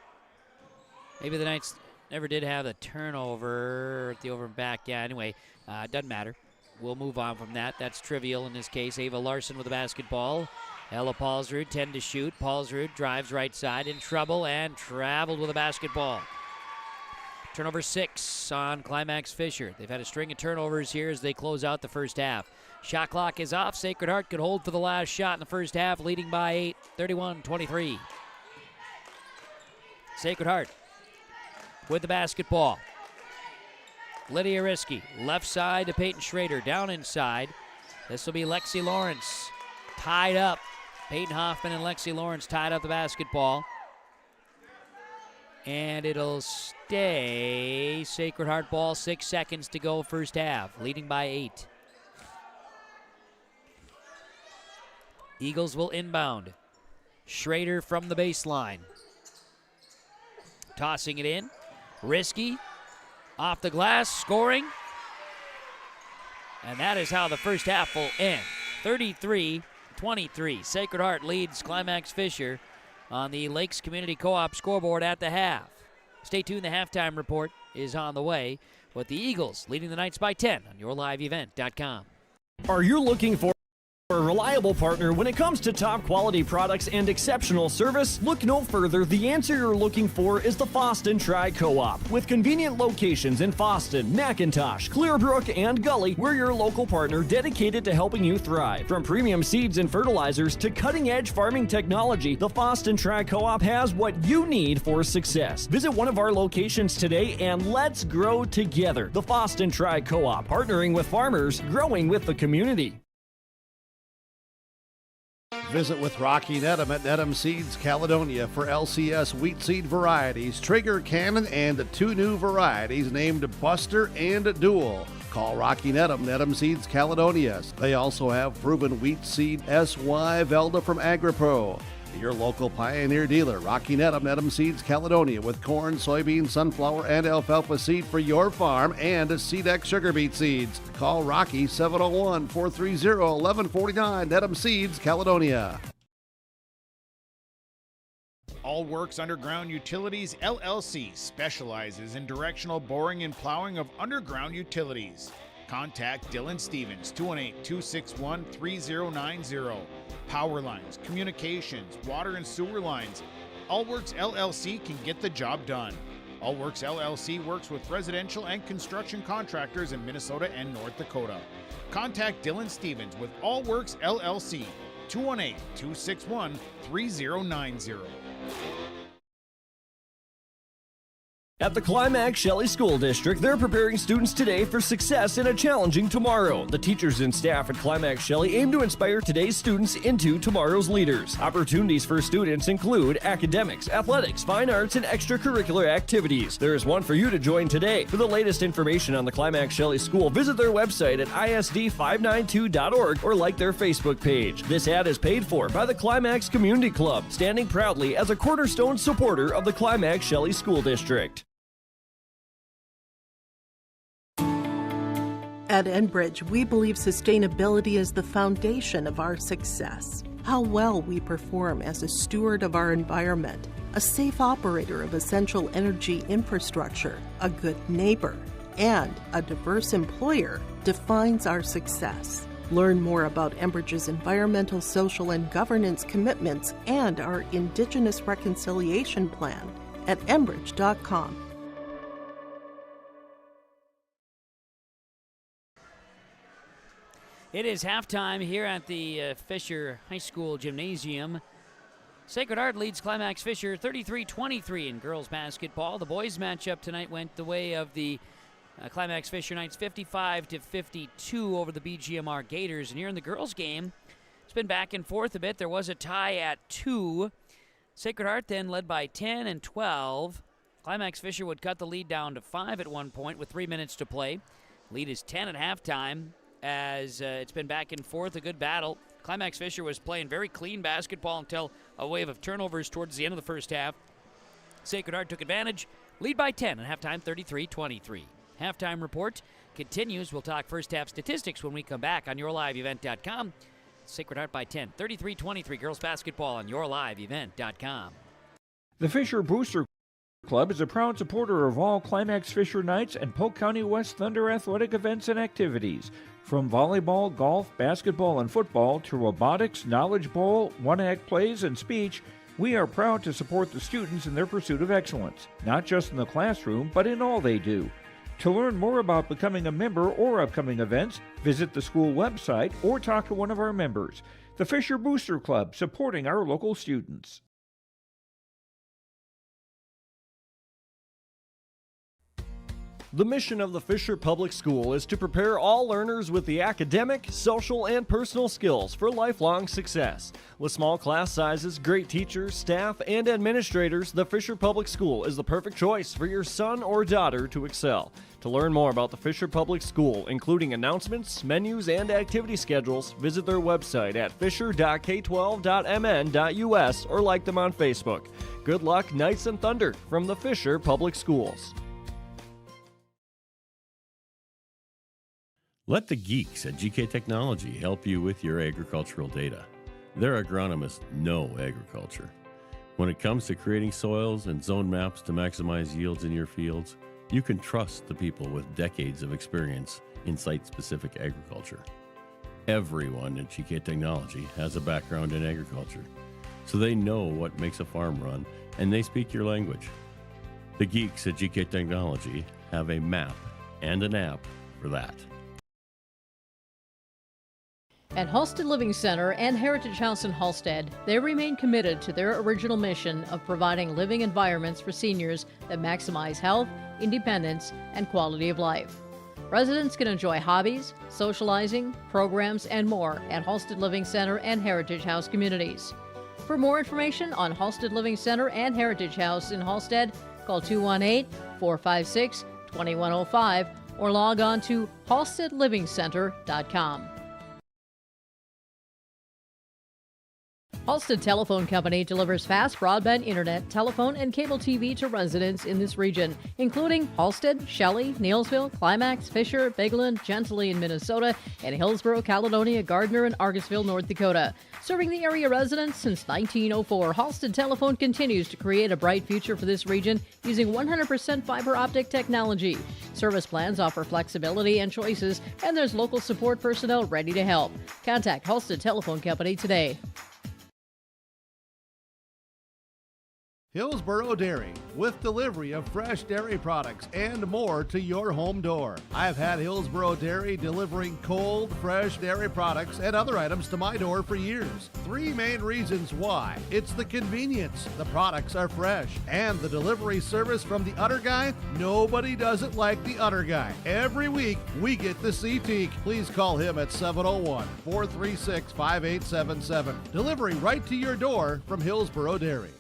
maybe the Knights never did have the turnover at the over and back. Yeah, anyway, it doesn't matter. We'll move on from that. That's trivial in this case. Ava Larson with the basketball. Ella Paulsrud, 10 to shoot. Paulsrud drives right side, in trouble, and traveled with the basketball. Turnover 6 on Climax-Fisher. They've had a string of turnovers here as they close out the first half. Shot clock is off. Sacred Heart could hold for the last shot in the first half, leading by 8, 31-23. Sacred Heart with the basketball. Lydia Risky, left side to Peyton Schrader, down inside. This will be Lexi Lawrence, tied up. Peyton Hoffman and Lexi Lawrence tied up the basketball. And it'll stay Sacred Heart ball, 6 seconds to go first half, leading by 8. Eagles will inbound. Schrader from the baseline. Tossing it in. Risky. Off the glass, scoring. And that is how the first half will end. 33-23. Sacred Heart leads Climax-Fisher on the Lakes Community Co-op scoreboard at the half. Stay tuned, the halftime report is on the way, with the Eagles leading the Knights by 10 on yourliveevent.com. Are you looking for a reliable partner when it comes to top quality products and exceptional service? Look no further. The answer you're looking for is the Foston Tri-Co-op. With convenient locations in Foston, McIntosh, Clearbrook, and Gully, we're your local partner dedicated to helping you thrive. From premium seeds and fertilizers to cutting-edge farming technology, the Foston Tri-Co-op has what you need for success. Visit one of our locations today and let's grow together. The Foston Tri-Co-op, partnering with farmers, growing with the community. Visit with Rocky Nedham at Nedham Seeds Caledonia for LCS wheat seed varieties, Trigger, Cannon, and the 2 new varieties named Buster and Dual. Call Rocky Nedham, Nedham Seeds Caledonia. They also have proven wheat seed SY Velda from AgriPro. Your local Pioneer dealer, Rocky Nedham, Nedham Seeds Caledonia, with corn, soybean, sunflower, and alfalfa seed for your farm and SeedX sugar beet seeds. Call Rocky 701-430-1149, Nedham Seeds Caledonia. All Works Underground Utilities LLC specializes in directional boring and plowing of underground utilities. Contact Dylan Stevens, 218-261-3090. Power lines, communications, water and sewer lines. Allworks LLC can get the job done. Allworks LLC works with residential and construction contractors in Minnesota and North Dakota. Contact Dylan Stevens with Allworks LLC, 218-261-3090. At the Climax Shelley School District, they're preparing students today for success in a challenging tomorrow. The teachers and staff at Climax Shelley aim to inspire today's students into tomorrow's leaders. Opportunities for students include academics, athletics, fine arts, and extracurricular activities. There is one for you to join today. For the latest information on the Climax Shelley School, visit their website at isd592.org or like their Facebook page. This ad is paid for by the Climax Community Club, standing proudly as a cornerstone supporter of the Climax Shelley School District. At Enbridge, we believe sustainability is the foundation of our success. How well we perform as a steward of our environment, a safe operator of essential energy infrastructure, a good neighbor, and a diverse employer defines our success. Learn more about Enbridge's environmental, social, and governance commitments and our Indigenous Reconciliation Plan at enbridge.com. It is halftime here at the Fisher High School Gymnasium. Sacred Heart leads Climax-Fisher 33-23 in girls basketball. The boys matchup tonight went the way of the Climax-Fisher Knights 55-52 over the BGMR Gators. And here in the girls game, it's been back and forth a bit. There was a tie at 2. Sacred Heart then led by 10 and 12. Climax-Fisher would cut the lead down to 5 at one point with 3 minutes to play. Lead is 10 at halftime as it's been back and forth, a good battle. Climax-Fisher was playing very clean basketball until a wave of turnovers towards the end of the first half. Sacred Heart took advantage, lead by 10 at halftime, 33-23. Halftime report continues. We'll talk first half statistics when we come back on YourLiveEvent.com. Sacred Heart by 10, 33-23, girls basketball on YourLiveEvent.com. The Fisher Booster Club is a proud supporter of all Climax-Fisher Knights and Polk County West Thunder athletic events and activities. From volleyball, golf, basketball, and football to robotics, knowledge bowl, one-act plays, and speech, we are proud to support the students in their pursuit of excellence, not just in the classroom, but in all they do. To learn more about becoming a member or upcoming events, visit the school website or talk to one of our members. The Fisher Booster Club, supporting our local students. The mission of the Fisher Public School is to prepare all learners with the academic, social, and personal skills for lifelong success. With small class sizes, great teachers, staff, and administrators, the Fisher Public School is the perfect choice for your son or daughter to excel. To learn more about the Fisher Public School, including announcements, menus, and activity schedules, visit their website at fisher.k12.mn.us or like them on Facebook. Good luck, Knights and Thunder, from the Fisher Public Schools. Let the geeks at GK Technology help you with your agricultural data. Their agronomists know agriculture. When it comes to creating soils and zone maps to maximize yields in your fields, you can trust the people with decades of experience in site-specific agriculture. Everyone at GK Technology has a background in agriculture, so they know what makes a farm run, and they speak your language. The geeks at GK Technology have a map and an app for that. At Halstead Living Center and Heritage House in Halstead, they remain committed to their original mission of providing living environments for seniors that maximize health, independence, and quality of life. Residents can enjoy hobbies, socializing, programs, and more at Halstead Living Center and Heritage House communities. For more information on Halstead Living Center and Heritage House in Halstead, call 218-456-2105 or log on to halsteadlivingcenter.com. Halstead Telephone Company delivers fast broadband internet, telephone, and cable TV to residents in this region, including Halstead, Shelley, Neilsville, Climax, Fisher, Bigland, Gentilly in Minnesota, and Hillsborough, Caledonia, Gardner, and Argosville, North Dakota. Serving the area residents since 1904, Halstead Telephone continues to create a bright future for this region using 100% fiber optic technology. Service plans offer flexibility and choices, and there's local support personnel ready to help. Contact Halstead Telephone Company today. Hillsborough Dairy, with delivery of fresh dairy products and more to your home door. I've had Hillsborough Dairy delivering cold, fresh dairy products and other items to my door for years. 3 main reasons why. It's the convenience, the products are fresh, and the delivery service from the Udder Guy. Nobody does it like the Udder Guy. Every week, we get the C-Teak. Please call him at 701-436-5877. Delivery right to your door from Hillsborough Dairy.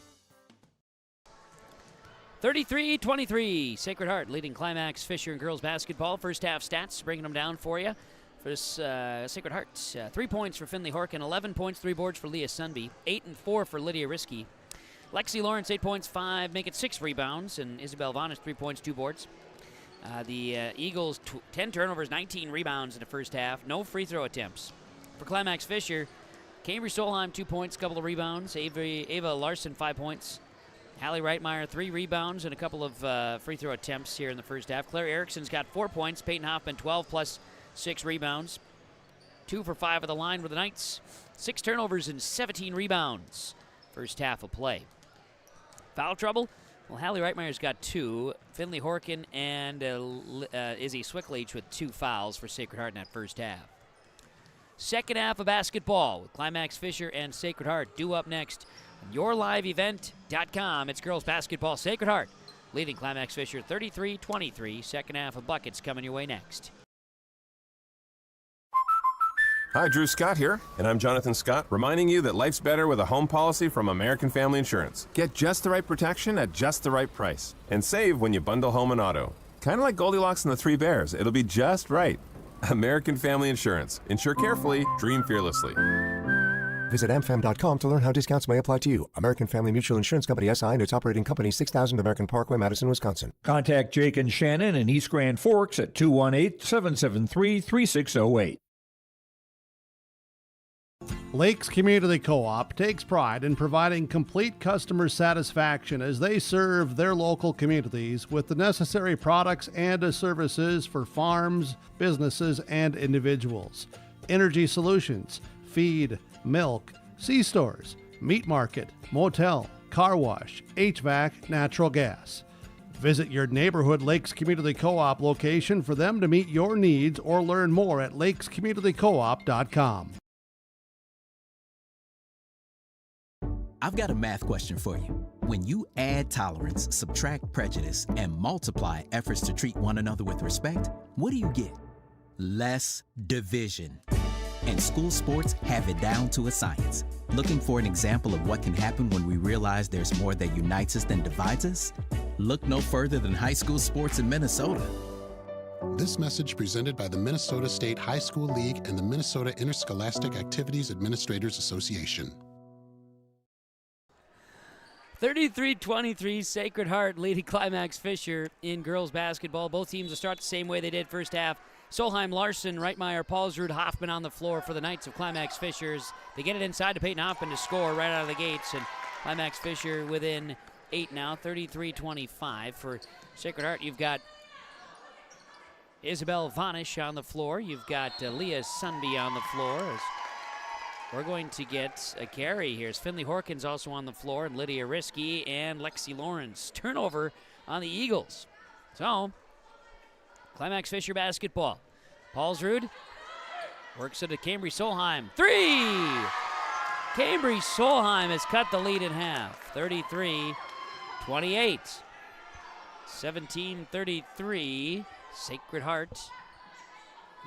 33-23, Sacred Heart leading Climax-Fisher in girls basketball. First half stats, bringing them down for you. For this Sacred Heart, 3 points for Finley Horkin, 11 points, 3 boards for Leah Sunby, 8 and 4 for Lydia Risky. Lexi Lawrence, 8 points, 5, make it 6 rebounds, and Isabel Vanis, 3 points, 2 boards. The Eagles, 10 turnovers, 19 rebounds in the first half, no free throw attempts. For Climax-Fisher, Cambridge Solheim, 2 points, couple of rebounds. Ava Larson, 5 points. Hallie Reitmeyer, 3 rebounds and a couple of free throw attempts here in the first half. Claire Erickson's got 4 points. Peyton Hoffman, 12 plus 6 rebounds. 2 for 5 of the line with the Knights. 6 turnovers and 17 rebounds. First half of play. Foul trouble? Well, Hallie Reitmeyer's got 2. Finley Horkin and Izzy Swickley each with 2 fouls for Sacred Heart in that first half. Second half of basketball with Climax-Fisher and Sacred Heart due up next. yourliveevent.com. It's girls basketball. Sacred Heart leading Climax-Fisher 33-23. Second half of buckets coming your way next. Hi, Drew Scott here, and I'm Jonathan Scott, reminding you that life's better with a home policy from American Family Insurance. Get just the right protection at just the right price, and save when you bundle home and auto. Kind of like Goldilocks and the Three Bears, it'll be just right. American Family Insurance. Insure carefully, dream fearlessly. Visit amfam.com to learn how discounts may apply to you. American Family Mutual Insurance Company, SI, and its operating company, 6000 American Parkway, Madison, Wisconsin. Contact Jake and Shannon in East Grand Forks at 218-773-3608. Lakes Community Co-op takes pride in providing complete customer satisfaction as they serve their local communities with the necessary products and services for farms, businesses, and individuals. Energy solutions, feed, milk, C-stores, meat market, motel, car wash, HVAC, natural gas. Visit your neighborhood Lakes Community Co-op location for them to meet your needs or learn more at lakescommunitycoop.com. I've got a math question for you. When you add tolerance, subtract prejudice, and multiply efforts to treat one another with respect, what do you get? Less division. And school sports have it down to a science. Looking for an example of what can happen when we realize there's more that unites us than divides us? Look no further than high school sports in Minnesota. This message presented by the Minnesota State High School League and the Minnesota Interscholastic Activities Administrators Association. 33-23, Sacred Heart leading Climax-Fisher in girls basketball. Both teams will start the same way they did first half. Solheim, Larson, Reitmeyer, Paulsrud, Hoffman on the floor for the Knights of Climax-Fishers. They get it inside to Peyton Hoffman to score right out of the gates, and Climax-Fisher within 8 now, 33-25. For Sacred Heart, you've got Isabel Vanish on the floor. You've got Leah Sunby on the floor. We're going to get a carry here. Finley Horkins also on the floor, and Lydia Risky and Lexi Lawrence. Turnover on the Eagles. So, Climax-Fisher basketball. Paulsrud works it to Cambry Solheim. 3! Cambry Solheim has cut the lead in half. 33-28. 17-33. Sacred Heart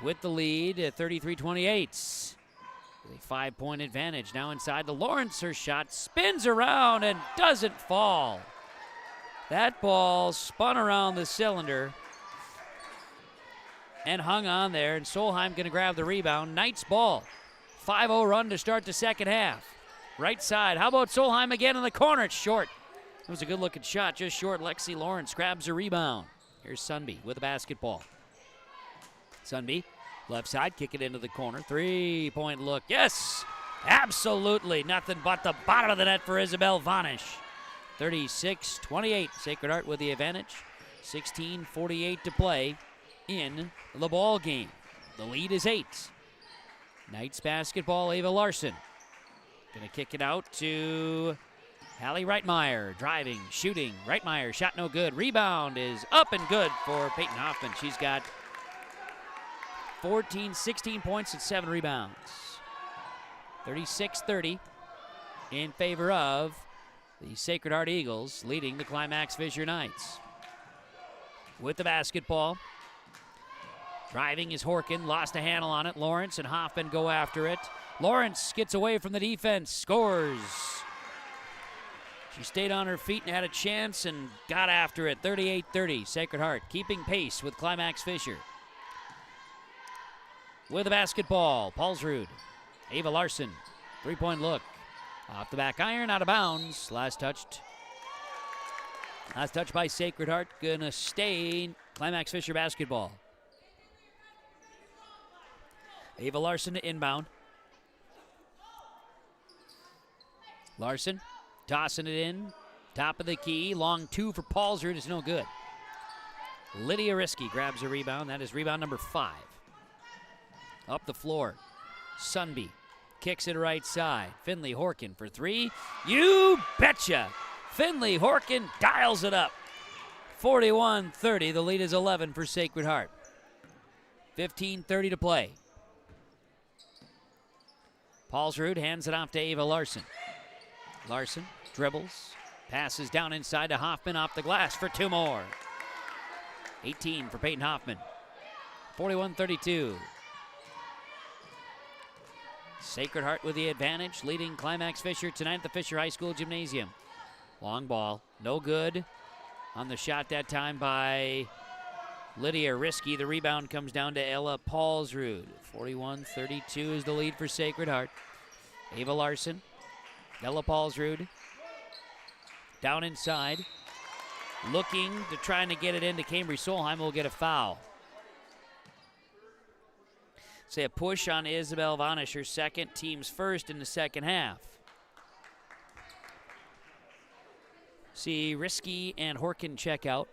with the lead at 33-28. A 5-point advantage now inside to Lawrence. Her shot spins around and doesn't fall. That ball spun around the cylinder and hung on there, and Solheim going to grab the rebound. Knights ball. 5-0 run to start the second half. Right side. How about Solheim again in the corner? It's short. It was a good-looking shot, just short. Lexi Lawrence grabs a rebound. Here's Sunby with the basketball. Sunby. Left side, kick it into the corner. 3-point look. Yes! Absolutely nothing but the bottom of the net for Isabel Vanish. 36-28. Sacred Heart with the advantage. 16:48 to play in the ball game. The lead is 8. Knights basketball, Ava Larson. Gonna kick it out to Hallie Reitmeyer. Driving, shooting. Reitmeyer, shot no good. Rebound is up and good for Peyton Hoffman. She's got 16 points and 7 rebounds. 36-30 in favor of the Sacred Heart Eagles, leading the Climax-Fisher Knights. With the basketball. Driving is Horkin, lost a handle on it. Lawrence and Hoffman go after it. Lawrence gets away from the defense, scores. She stayed on her feet and had a chance and got after it. 38-30, Sacred Heart keeping pace with Climax-Fisher. With the basketball, Paulsrud. Ava Larson, 3-point look. Off the back iron, out of bounds. Last touch by Sacred Heart. Gonna stay Climax-Fisher basketball. Ava Larson to inbound. Larson tossing it in. Top of the key. Long 2 for Paulsrud is no good. Lydia Risky grabs a rebound. That is rebound number 5. Up the floor. Sunby kicks it right side. Finley Horkin for 3. You betcha! Finley Horkin dials it up. 41-30. The lead is 11 for Sacred Heart. 15:30 to play. Paulsrud hands it off to Ava Larson. Larson dribbles, passes down inside to Hoffman off the glass for 2 more. 18 for Peyton Hoffman. 41-32. Sacred Heart with the advantage, leading Climax-Fisher tonight at the Fisher High School Gymnasium. Long ball, no good. On the shot that time by Lydia Risky. The rebound comes down to Ella Paulsrud. 41-32 is the lead for Sacred Heart. Ava Larson, Ella Paulsrud, down inside, looking to trying to get it into Cambry Solheim. Will get a foul. Say a push on Isabel Vanish, her second, team's first in the second half. See Risky and Horkin check out.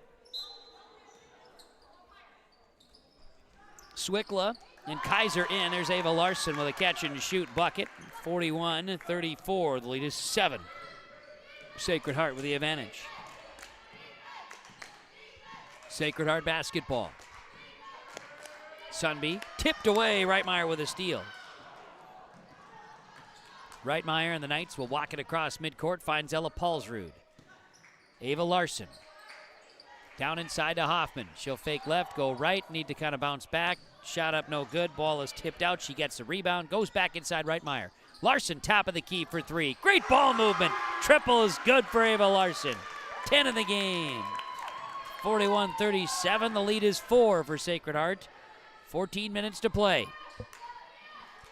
Swickla and Kaiser in. There's Ava Larson with a catch and shoot bucket. 41-34. The lead is 7. Sacred Heart with the advantage. Sacred Heart basketball. Sunby tipped away. Reitmeyer with a steal. Reitmeyer and the Knights will walk it across midcourt. Finds Ella Paulsrud. Ava Larson. Down inside to Hoffman. She'll fake left, go right, need to kind of bounce back. Shot up, no good. Ball is tipped out. She gets the rebound, goes back inside Reitmeyer. Larson, top of the key for 3. Great ball movement. Triple is good for Ava Larson. 10 in the game. 41-37. The lead is 4 for Sacred Heart. 14 minutes to play.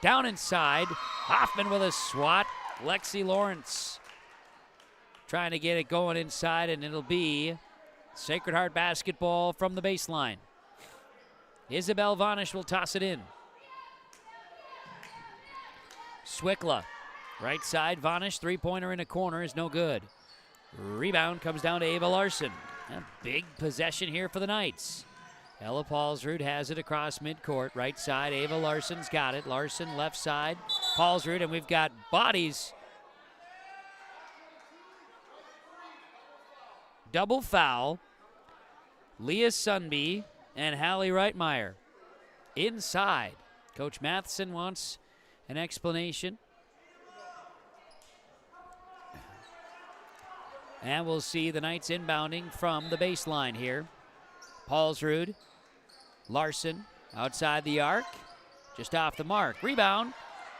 Down inside. Hoffman with a swat. Lexi Lawrence trying to get it going inside, and it'll be Sacred Heart basketball from the baseline. Isabel Vanish will toss it in. Swickla, right side. Vanish, three-pointer in a corner is no good. Rebound comes down to Ava Larson. A big possession here for the Knights. Ella Paulsrud has it across midcourt. Right side, Ava Larson's got it. Larson left side, Paulsrud, and we've got bodies. Double foul. Leah Sunby and Hallie Reitmeyer inside. Coach Matheson wants an explanation. And we'll see the Knights inbounding from the baseline here. Paulsrud, Larson outside the arc, just off the mark. Rebound,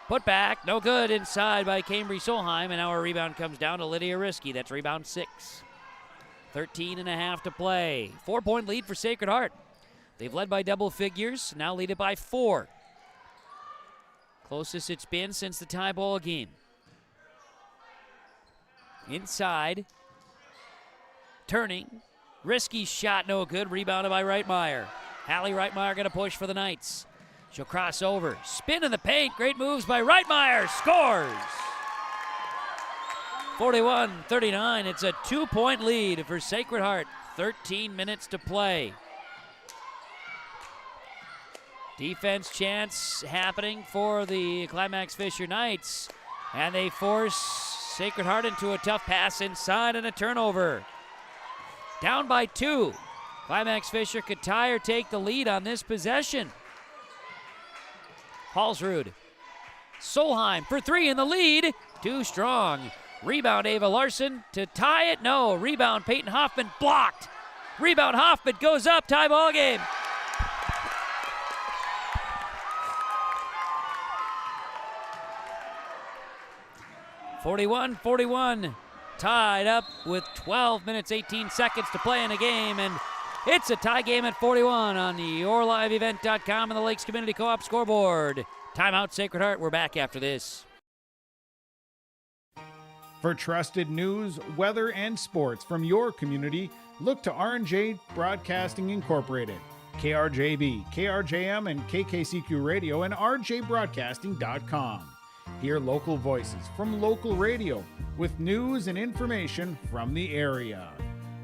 put back, no good, inside by Cambry Solheim, and our rebound comes down to Lydia Risky. That's rebound 6. 13.5 to play. 4-point lead for Sacred Heart. They've led by double figures, now lead it by 4. Closest it's been since the tie ball game. Inside, turning, Risky shot, no good, rebounded by Reitmeyer. Hallie Reitmeyer gonna push for the Knights. She'll cross over, spin in the paint, great moves by Reitmeyer, scores! 41-39, it's a 2-point lead for Sacred Heart. 13 minutes to play. Defense chance happening for the Climax-Fisher Knights, and they force Sacred Heart into a tough pass inside and a turnover. Down by 2. Climax-Fisher could tie or take the lead on this possession. Paulsrud. Solheim for 3 in the lead. Too strong. Rebound Ava Larson to tie it. No. Rebound Peyton Hoffman blocked. Rebound Hoffman goes up. Tie ball game. (41-41). Tied up with 12 minutes, 18 seconds to play in the game, and it's a tie game at 41 on the YourLiveEvent.com and the Lakes Community Co-op scoreboard. Timeout, Sacred Heart. We're back after this. For trusted news, weather, and sports from your community, look to R&J Broadcasting Incorporated, KRJB, KRJM, and KKCQ Radio, and rjbroadcasting.com. Hear local voices from local radio with news and information from the area.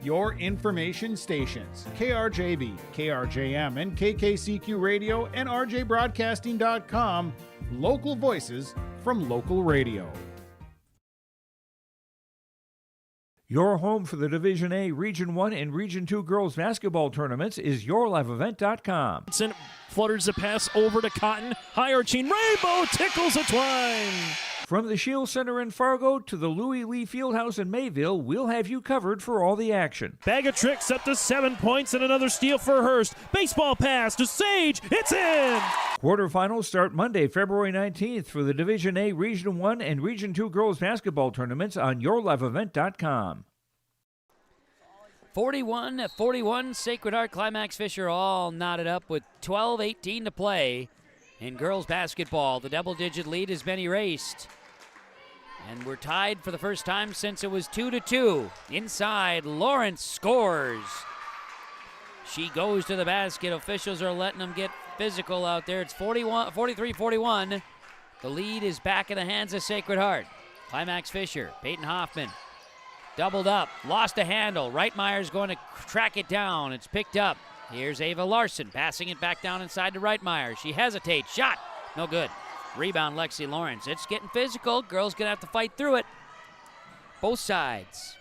Your information stations, KRJB, KRJM, and KKCQ Radio, and rjbroadcasting.com. Local voices from local radio. Your home for the Division A, Region 1, and Region 2 girls basketball tournaments is YourLiveEvent.com. Flutters the pass over to Cotton. High arching rainbow tickles a twine. From the Shield Center in Fargo to the Louis Lee Fieldhouse in Mayville, we'll have you covered for all the action. Bag of tricks up to 7 points and another steal for Hurst. Baseball pass to Sage. It's in! Quarterfinals start Monday, February 19th for the Division A, Region 1, and Region 2 girls basketball tournaments on yourliveevent.com. 41-41, Sacred Heart Climax-Fisher all knotted up with 12:18 to play. In girls basketball, the double-digit lead has been erased. And we're tied for the first time since it was 2-2. Inside, Lawrence scores. She goes to the basket. Officials are letting them get physical out there. It's 43-41. The lead is back in the hands of Sacred Heart. Climax-Fisher, Peyton Hoffman, doubled up, lost a handle. Reitmeyer's going to track it down. It's picked up. Here's Ava Larson passing it back down inside to Reitmeyer. She hesitates. Shot. No good. Rebound, Lexi Lawrence. It's getting physical. Girls going to have to fight through it. Both sides.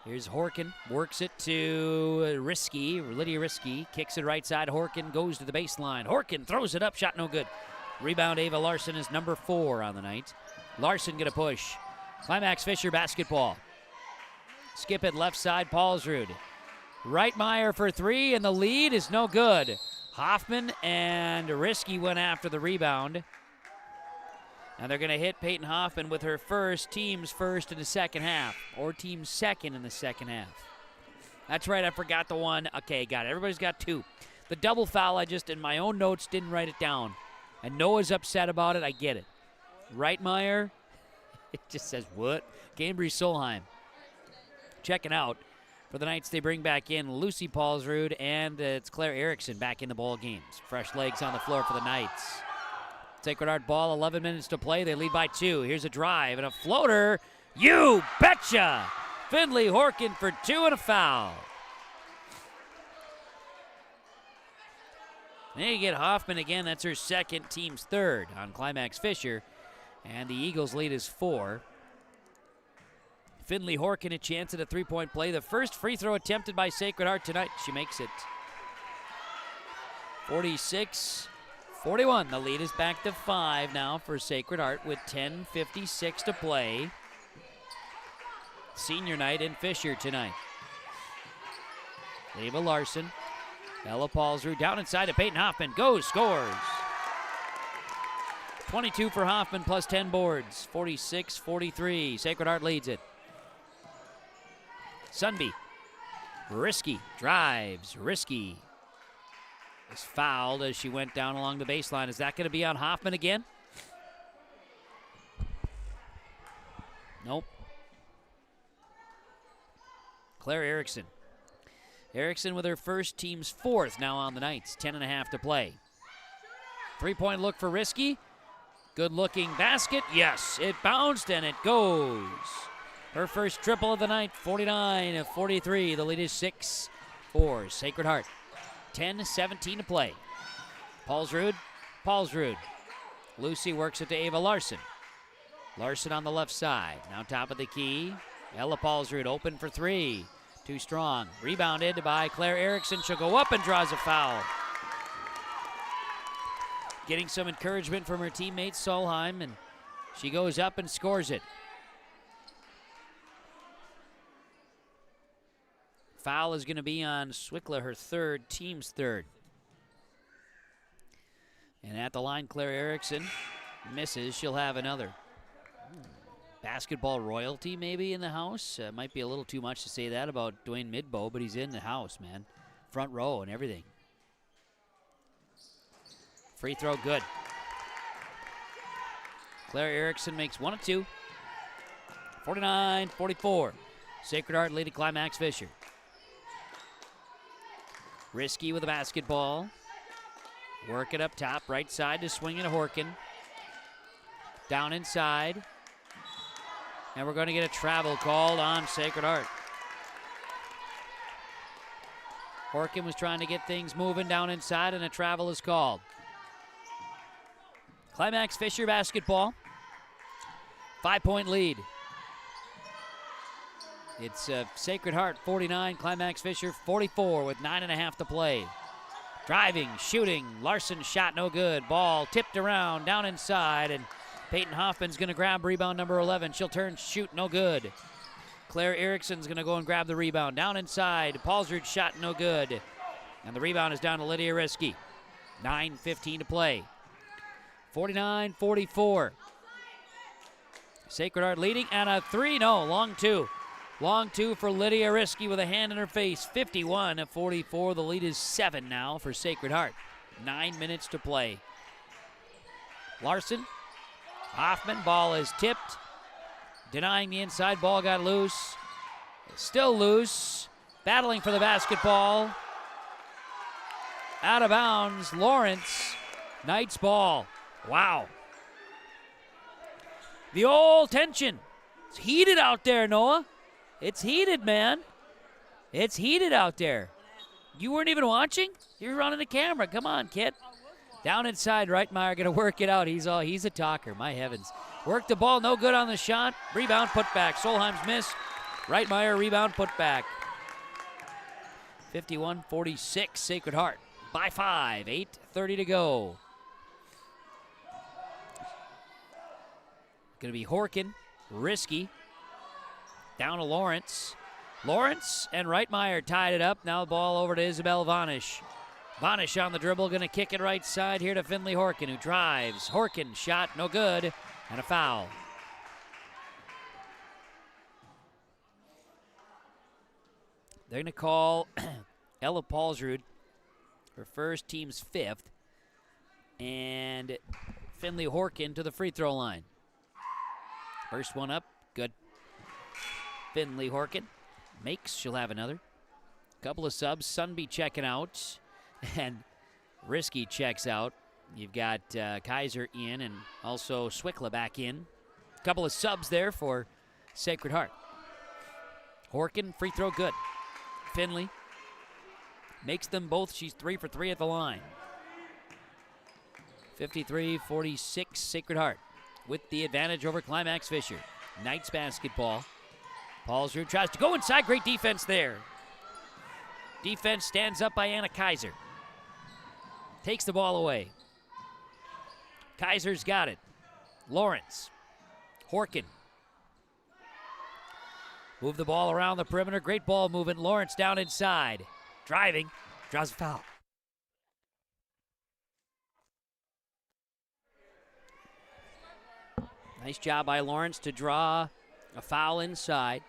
Here's Horkin. Works it to Lydia Risky. Kicks it right side. Horkin goes to the baseline. Horkin throws it up. Shot no good. Rebound, Ava Larson is number 4 on the night. Larson going to push. Climax-Fisher basketball. Skip it left side. Paulsrud. Reitmeyer for 3, and the lead is no good. Hoffman and Risky went after the rebound. And they're going to hit Peyton Hoffman with her team's first in the second half, or team's second in the second half. That's right, I forgot the one. Okay, got it. Everybody's got 2. The double foul, I just, in my own notes, didn't write it down. And Noah's upset about it. I get it. Reitmeyer, it just says, what? Cambridge Solheim. Checking out. For the Knights, they bring back in Lucy Paulsrud, and it's Claire Erickson back in the ball games. Fresh legs on the floor for the Knights. Sacred Heart ball, 11 minutes to play. They lead by 2. Here's a drive and a floater. You betcha! Finley Horkin for 2 and a foul. Then you get Hoffman again. That's her second, team's third on Climax-Fisher. And the Eagles' lead is 4. Finley Horkin a chance at a 3-point play. The first free throw attempted by Sacred Heart tonight. She makes it. 46-41. The lead is back to 5 now for Sacred Heart with 10:56 to play. Senior night in Fisher tonight. Ava Larson. Ella Paulsrud down inside to Peyton Hoffman. Goes, scores. 22 for Hoffman plus 10 boards. 46-43. Sacred Heart leads it. Sunby. Risky drives. Risky is fouled as she went down along the baseline. Is that going to be on Hoffman again? Nope. Claire Erickson. Erickson with her first, team's 4th now on the Knights. 10.5 to play. 3-point look for Risky. Good looking basket. Yes, it bounced and it goes. Her first triple of the night, 49-43. The lead is 6 for Sacred Heart. 10:17 to play. Paulsrud. Lucy works it to Ava Larson. Larson on the left side. Now top of the key. Ella Paulsrud open for 3. Too strong. Rebounded by Claire Erickson. She'll go up and draws a foul. Getting some encouragement from her teammate Solheim, and she goes up and scores it. Foul is going to be on Swickla, her third, team's third. And at the line, Claire Erickson misses. She'll have another. Basketball royalty maybe in the house. Might be a little too much to say that about Dwayne Midbow, but he's in the house, man. Front row and everything. Free throw good. Claire Erickson makes 1 of 2. 49-44. Sacred Heart leading Climax-Fisher. Risky with the basketball. Work it up top, right side to swing it to Horkin. Down inside. And we're going to get a travel called on Sacred Heart. Horkin was trying to get things moving down inside, and a travel is called. Climax-Fisher basketball. 5-point lead. It's Sacred Heart 49, Climax-Fisher 44 with 9.5 to play. Driving, shooting, Larson shot no good. Ball tipped around, down inside, and Peyton Hoffman's going to grab rebound number 11. She'll turn, shoot, no good. Claire Erickson's going to go and grab the rebound. Down inside, Paulsrud shot, no good. And the rebound is down to Lydia Risky. 9:15 to play. 49-44. Sacred Heart leading, and a three, no, long two. Long two for Lydia Risky with a hand in her face. 51-44. The lead is 7 now for Sacred Heart. 9 minutes to play. Larson, Hoffman, ball is tipped. Denying the inside, ball got loose. Still loose. Battling for the basketball. Out of bounds, Lawrence. Knight's ball. Wow. The old tension. It's heated out there, Noah. It's heated, man. It's heated out there. You weren't even watching? You're running the camera. Come on, kid. Down inside, Reitmeyer going to work it out. He's a talker, my heavens. Work the ball, no good on the shot. Rebound, put back. Solheim's missed. Reitmeyer, rebound, put back. 51-46, Sacred Heart. By 5, 8:30 to go. Going to be Horkin, Risky. Down to Lawrence. Lawrence and Reitmeyer tied it up. Now the ball over to Isabel Vanish. Vanish on the dribble, going to kick it right side here to Finley Horkin, who drives. Horkin, shot, no good, and a foul. They're going to call Ella Paulsrud, her first, team's 5th, and Finley Horkin to the free throw line. First one up, good. Finley Horkin makes, she'll have another. Couple of subs, Sunby checking out, and Risky checks out. You've got Kaiser in and also Swickla back in. Couple of subs there for Sacred Heart. Horkin, free throw good. Finley makes them both. She's 3 for 3 at the line. 53-46, Sacred Heart with the advantage over Climax-Fisher. Knights basketball. Paulsrud tries to go inside. Great defense there. Defense stands up by Anna Kaiser. Takes the ball away. Kaiser's got it. Lawrence. Horkin. Move the ball around the perimeter. Great ball movement. Lawrence down inside. Driving. Draws a foul. Nice job by Lawrence to draw a foul inside.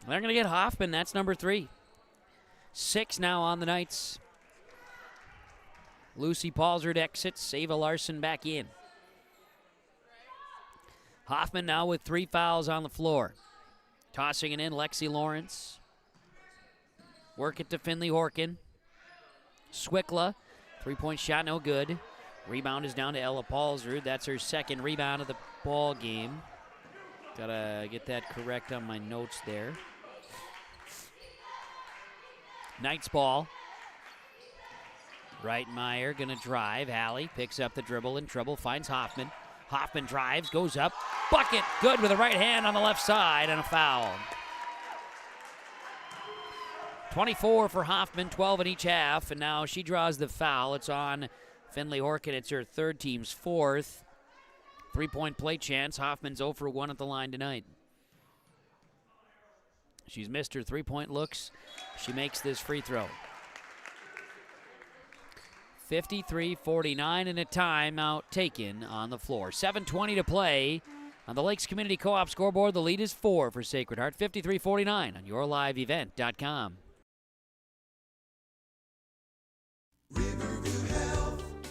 They're going to get Hoffman. That's number 3. 6 now on the Knights. Lucy Paulsrud exits. Ava Larson back in. Hoffman now with 3 fouls on the floor. Tossing it in, Lexi Lawrence. Work it to Finley Horkin. Swickla, 3-point shot, no good. Rebound is down to Ella Paulsrud. That's her 2nd rebound of the ball game. Gotta get that correct on my notes there. Knights ball. Reitmeyer gonna drive. Hallie picks up the dribble in trouble, finds Hoffman. Hoffman drives, goes up, bucket, good with the right hand on the left side, and a foul. 24 for Hoffman, 12 in each half, and now she draws the foul. It's on Finley Horkin. It's her 3rd, team's 4th. 3-point play chance. Hoffman's 0 for 1 at the line tonight. She's missed her 3-point looks. She makes this free throw. 53-49 and a timeout taken on the floor. 7:20 to play on the Lakes Community Co-op scoreboard. The lead is 4 for Sacred Heart. 53-49 on yourliveevent.com.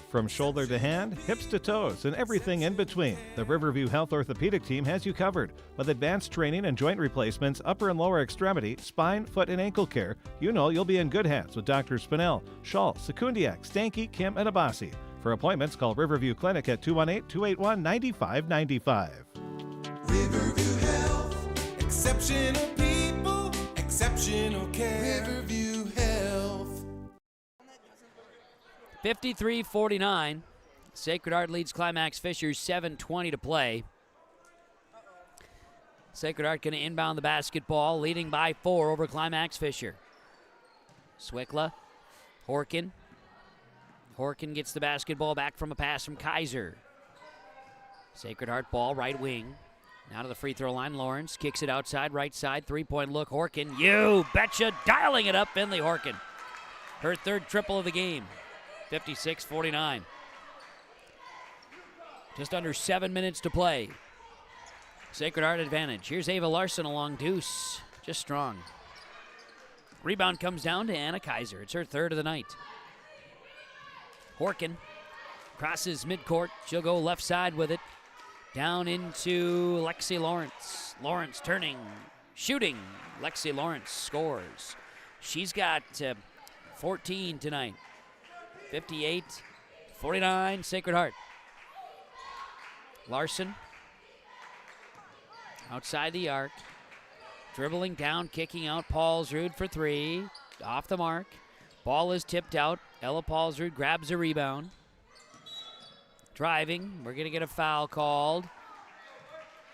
From shoulder to hand, hips to toes, and everything in between, the Riverview Health Orthopedic Team has you covered. With advanced training and joint replacements, upper and lower extremity, spine, foot, and ankle care, you know you'll be in good hands with Dr. Spinell, Schall, Sekundiak, Stanky, Kim, and Abasi. For appointments, call Riverview Clinic at 218-281-9595. Riverview Health, exceptional people, exceptional care. Riverview Health. 53-49. Sacred Heart leads Climax-Fisher, 7:20 to play. Sacred Heart going to inbound the basketball, leading by 4 over Climax-Fisher. Swickla, Horkin. Horkin gets the basketball back from a pass from Kaiser. Sacred Heart ball, right wing. Now to the free throw line. Lawrence kicks it outside, right side. Three-point look. Horkin, you betcha, dialing it up. Finley Horkin. Her third triple of the game. 56-49. Just under 7 minutes to play. Sacred Heart advantage. Here's Ava Larson along deuce. Just strong. Rebound comes down to Anna Kaiser. It's her third of the night. Horkin crosses midcourt. She'll go left side with it. Down into Lexi Lawrence. Lawrence turning, shooting. Lexi Lawrence scores. She's got 14 tonight. 58-49, Sacred Heart. Larson outside the arc. Dribbling down, kicking out. Paulsrud for three. Off the mark. Ball is tipped out. Ella Paulsrud grabs a rebound. Driving. We're going to get a foul called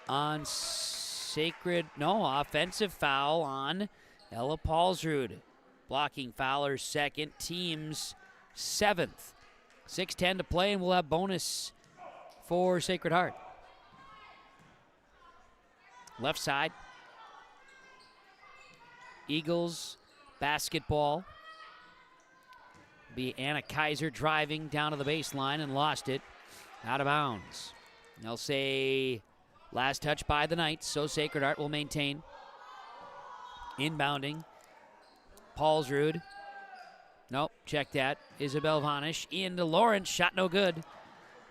on offensive foul on Ella Paulsrud. Blocking Fowler's second, team's seventh. 6:10 to play, and we'll have bonus for Sacred Heart. Left side. Eagles basketball. Be Anna Kaiser driving down to the baseline and lost it. Out of bounds. They'll say last touch by the Knights, so Sacred Heart will maintain. Inbounding. Paulsrud. Nope, check that. Isabel Vanish into Lawrence. Shot no good.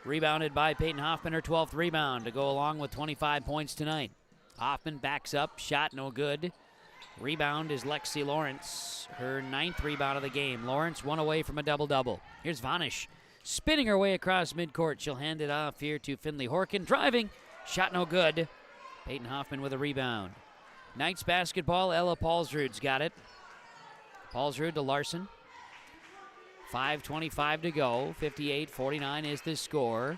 Rebounded by Peyton Hoffman, her 12th rebound to go along with 25 points tonight. Hoffman backs up. Shot no good. Rebound is Lexi Lawrence, her 9th rebound of the game. Lawrence one away from a double-double. Here's Vanish spinning her way across midcourt. She'll hand it off here to Finley Horkin. Driving. Shot no good. Peyton Hoffman with a rebound. Knights basketball. Ella Paulsrud's got it. Paulsrud to Larson. 5:25 to go. 58-49 is the score.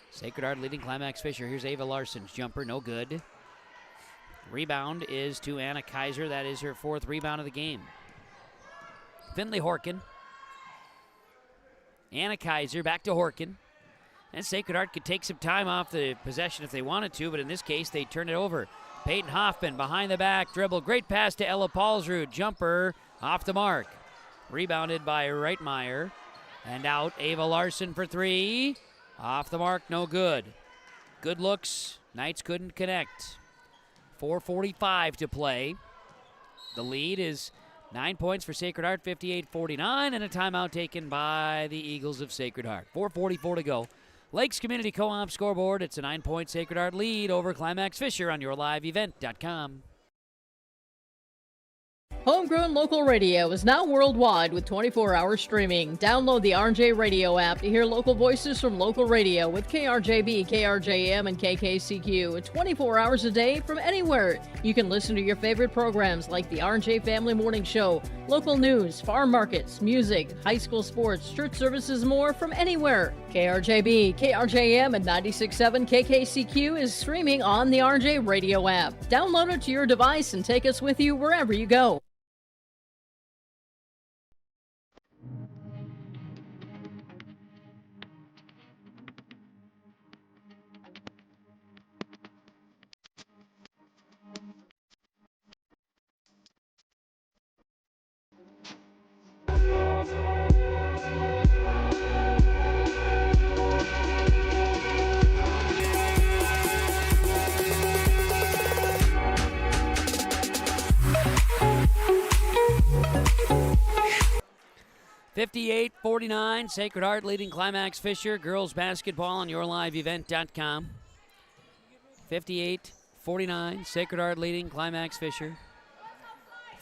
Sacred Heart leading Climax-Fisher. Here's Ava Larson's jumper. No good. Rebound is to Anna Kaiser. That is her 4th rebound of the game. Finley Horkin. Anna Kaiser back to Horkin. And Sacred Heart could take some time off the possession if they wanted to, but in this case, they turn it over. Peyton Hoffman behind the back dribble. Great pass to Ella Paulsrud. Jumper off the mark. Rebounded by Reitmeyer. And out, Ava Larson for three. Off the mark, no good. Good looks. Knights couldn't connect. 4:45 to play. The lead is 9 points for Sacred Heart, 58-49, and a timeout taken by the Eagles of Sacred Heart. 4:44 to go. Lakes Community Co-op scoreboard. It's a 9-point Sacred Heart lead over Climax-Fisher on yourliveevent.com. Homegrown local radio is now worldwide with 24-hour streaming. Download the RJ Radio app to hear local voices from local radio with KRJB, KRJM, and KKCQ. 24 hours a day from anywhere. You can listen to your favorite programs like the RJ Family Morning Show, local news, farm markets, music, high school sports, church services, more from anywhere. KRJB, KRJM, and 96.7 KKCQ is streaming on the RJ Radio app. Download it to your device and take us with you wherever you go. $58-49, Sacred Heart leading Climax-Fisher. Girls basketball on yourliveevent.com. 58-49, Sacred Heart leading Climax-Fisher.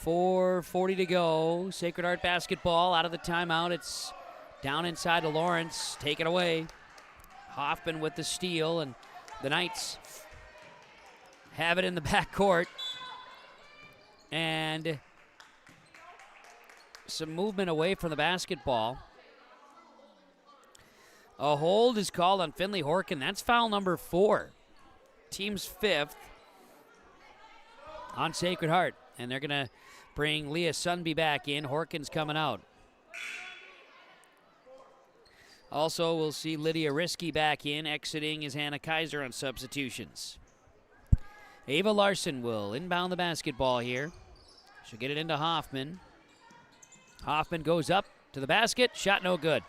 4:40 to go. Sacred Heart basketball out of the timeout. It's down inside to Lawrence. Take it away. Hoffman with the steal, and the Knights have it in the backcourt. And some movement away from the basketball. A hold is called on Finley Horkin. That's foul number 4. Team's 5th on Sacred Heart. And they're going to bring Leah Sunby back in. Horkin's coming out. Also, we'll see Lydia Risky back in. Exiting is Hannah Kaiser on substitutions. Ava Larson will inbound the basketball here. She'll get it into Hoffman. Hoffman goes up to the basket. Shot no good.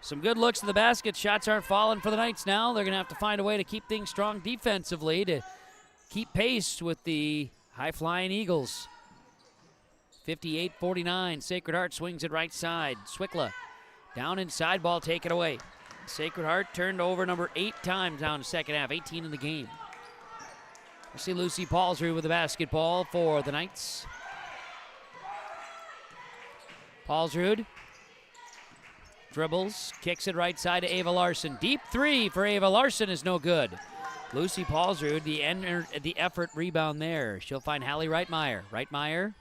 Some good looks to the basket. Shots aren't falling for the Knights now. They're going to have to find a way to keep things strong defensively to keep pace with the high-flying Eagles. 58-49. Sacred Heart swings it right side. Swickla down inside, ball taken away. Sacred Heart turned over number 8 times down in the second half, 18 in the game. We see Lucy Paulsrud with the basketball for the Knights. Paulsrud dribbles, kicks it right side to Ava Larson. Deep three for Ava Larson is no good. Lucy Paulsrud, the effort rebound there. She'll find Hallie Reitmeyer. Reitmeyer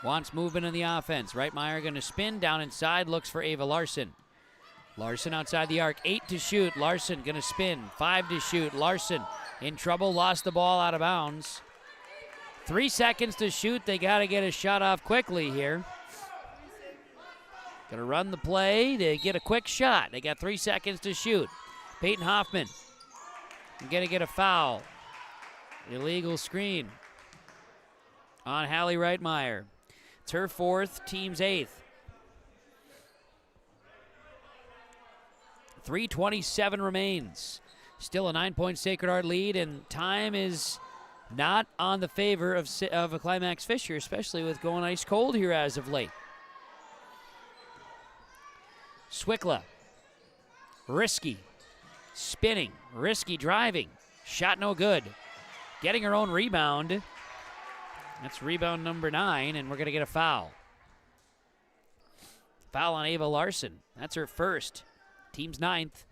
wants movement in the offense. Reitmeyer going to spin down inside, looks for Ava Larson. Larson outside the arc, 8 to shoot. Larson going to spin, 5 to shoot. Larson in trouble, lost the ball out of bounds. 3 seconds to shoot. They got to get a shot off quickly here. Going to run the play to get a quick shot. They got 3 seconds to shoot. Peyton Hoffman going to get a foul. Illegal screen on Hallie Reitmeyer. It's her 4th, team's 8th. 3:27 remains. Still a 9-point Sacred Heart lead, and time is not on the favor of a Climax-Fisher, especially with going ice cold here as of late. Swickla. Risky. Spinning. Risky driving. Shot no good. Getting her own rebound. That's rebound number 9, and we're going to get a foul. Foul on Ava Larson. That's her first. Team's 9th.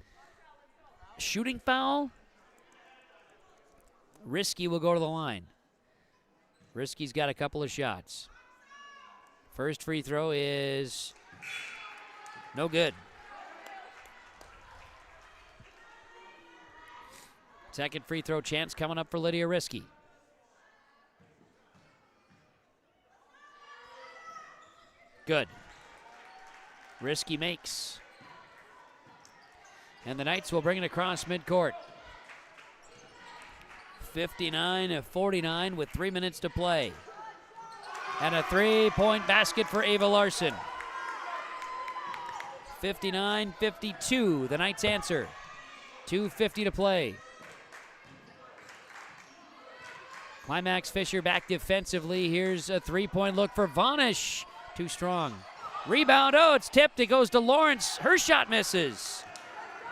Shooting foul. Risky will go to the line. Risky's got a couple of shots. First free throw is no good. Second free throw chance coming up for Lydia Risky. Good. Risky makes. And the Knights will bring it across midcourt. 59-49 with 3 minutes to play. And a 3-point basket for Ava Larson. 59-52, the Knights answer. 2:50 to play. Climax-Fisher back defensively. Here's a 3-point look for Vanish. Too strong. Rebound, oh, it's tipped. It goes to Lawrence. Her shot misses.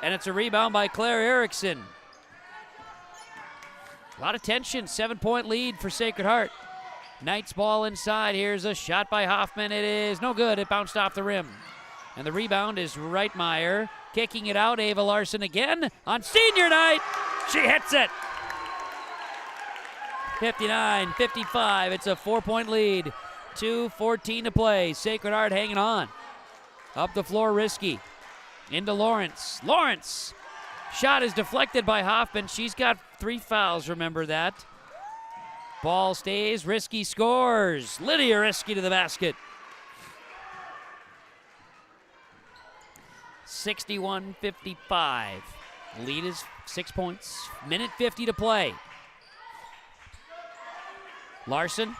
And it's a rebound by Claire Erickson. A lot of tension, 7-point lead for Sacred Heart. Knights ball inside. Here's a shot by Hoffman. It is no good. It bounced off the rim. And the rebound is Reitmeyer. Kicking it out, Ava Larson again on senior night. She hits it. 59-55. It's a 4-point lead. 2:14 to play. Sacred Heart hanging on. Up the floor, Risky. Into Lawrence. Lawrence! Shot is deflected by Hoffman. She's got 3 fouls, remember that. Ball stays. Risky scores. Lydia Risky to the basket. 61-55. Lead is 6 points. Minute 50 to play. Larson.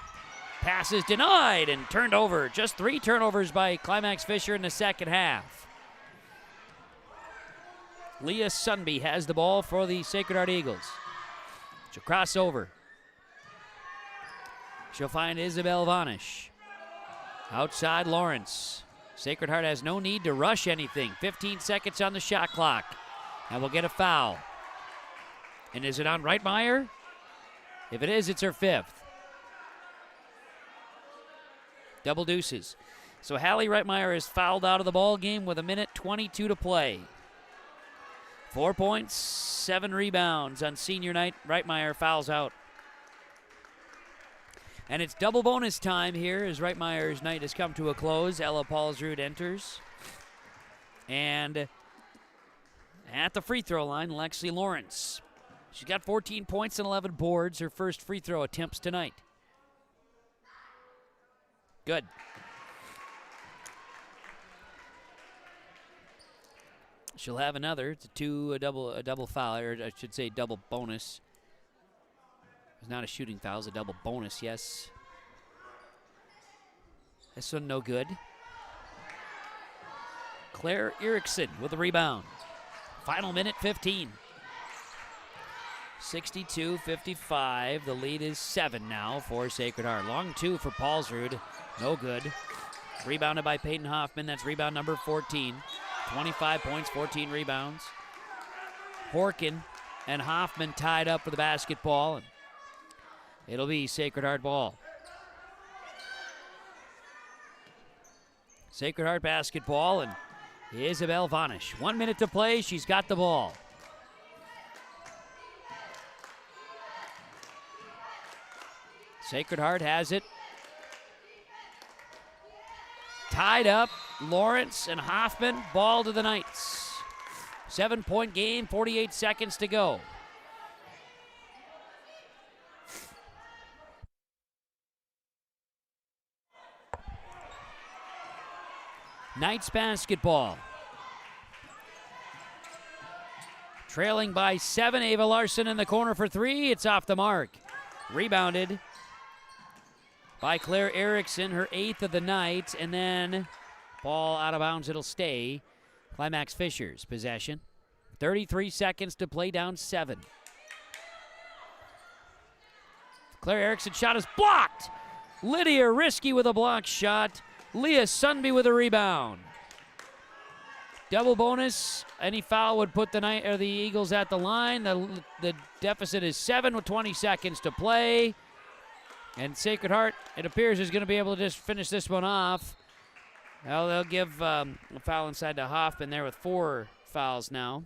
Pass is denied and turned over. Just 3 turnovers by Climax-Fisher in the second half. Leah Sunby has the ball for the Sacred Heart Eagles. She'll cross over. She'll find Isabel Vanish. Outside Lawrence. Sacred Heart has no need to rush anything. 15 seconds on the shot clock. And we'll get a foul. And is it on Reitmeyer? If it is, it's her 5th. Double deuces. So Hallie Reitmeyer is fouled out of the ball game with 1:22 to play. 4 points, 7 rebounds on senior night. Reitmeyer fouls out. And it's double bonus time here as Reitmeyer's night has come to a close. Ella Paulsrud enters. And at the free throw line, Lexi Lawrence. She's got 14 points and 11 boards. Her first free throw attempts tonight. Good. She'll have another. It's a double foul, or I should say double bonus. It's not a shooting foul, it's a double bonus, yes. This one no good. Claire Erickson with the rebound. Final minute 15. 62-55. The lead is 7 now for Sacred Heart. Long two for Paulsrud. No good. Rebounded by Peyton Hoffman. That's rebound number 14. 25 points, 14 rebounds. Horkin and Hoffman tied up for the basketball. And it'll be Sacred Heart ball. Sacred Heart basketball, and Isabel Vanish. 1 minute to play. She's got the ball. Sacred Heart has it. Tied up. Lawrence and Hoffman. Ball to the Knights. 7-point game. 48 seconds to go. Knights basketball. Trailing by 7. Ava Larson in the corner for 3. It's off the mark. Rebounded by Claire Erickson, her 8th of the night. And then ball out of bounds. It'll stay. Climax-Fisher's possession. 33 seconds to play, down 7. Claire Erickson shot is blocked. Lydia Risky with a block shot. Leah Sunby with a rebound. Double bonus. Any foul would put the Eagles at the line. The deficit is 7 with 20 seconds to play. And Sacred Heart, it appears, is going to be able to just finish this one off. Well, they'll give a foul inside to Hoffman there with 4 fouls now.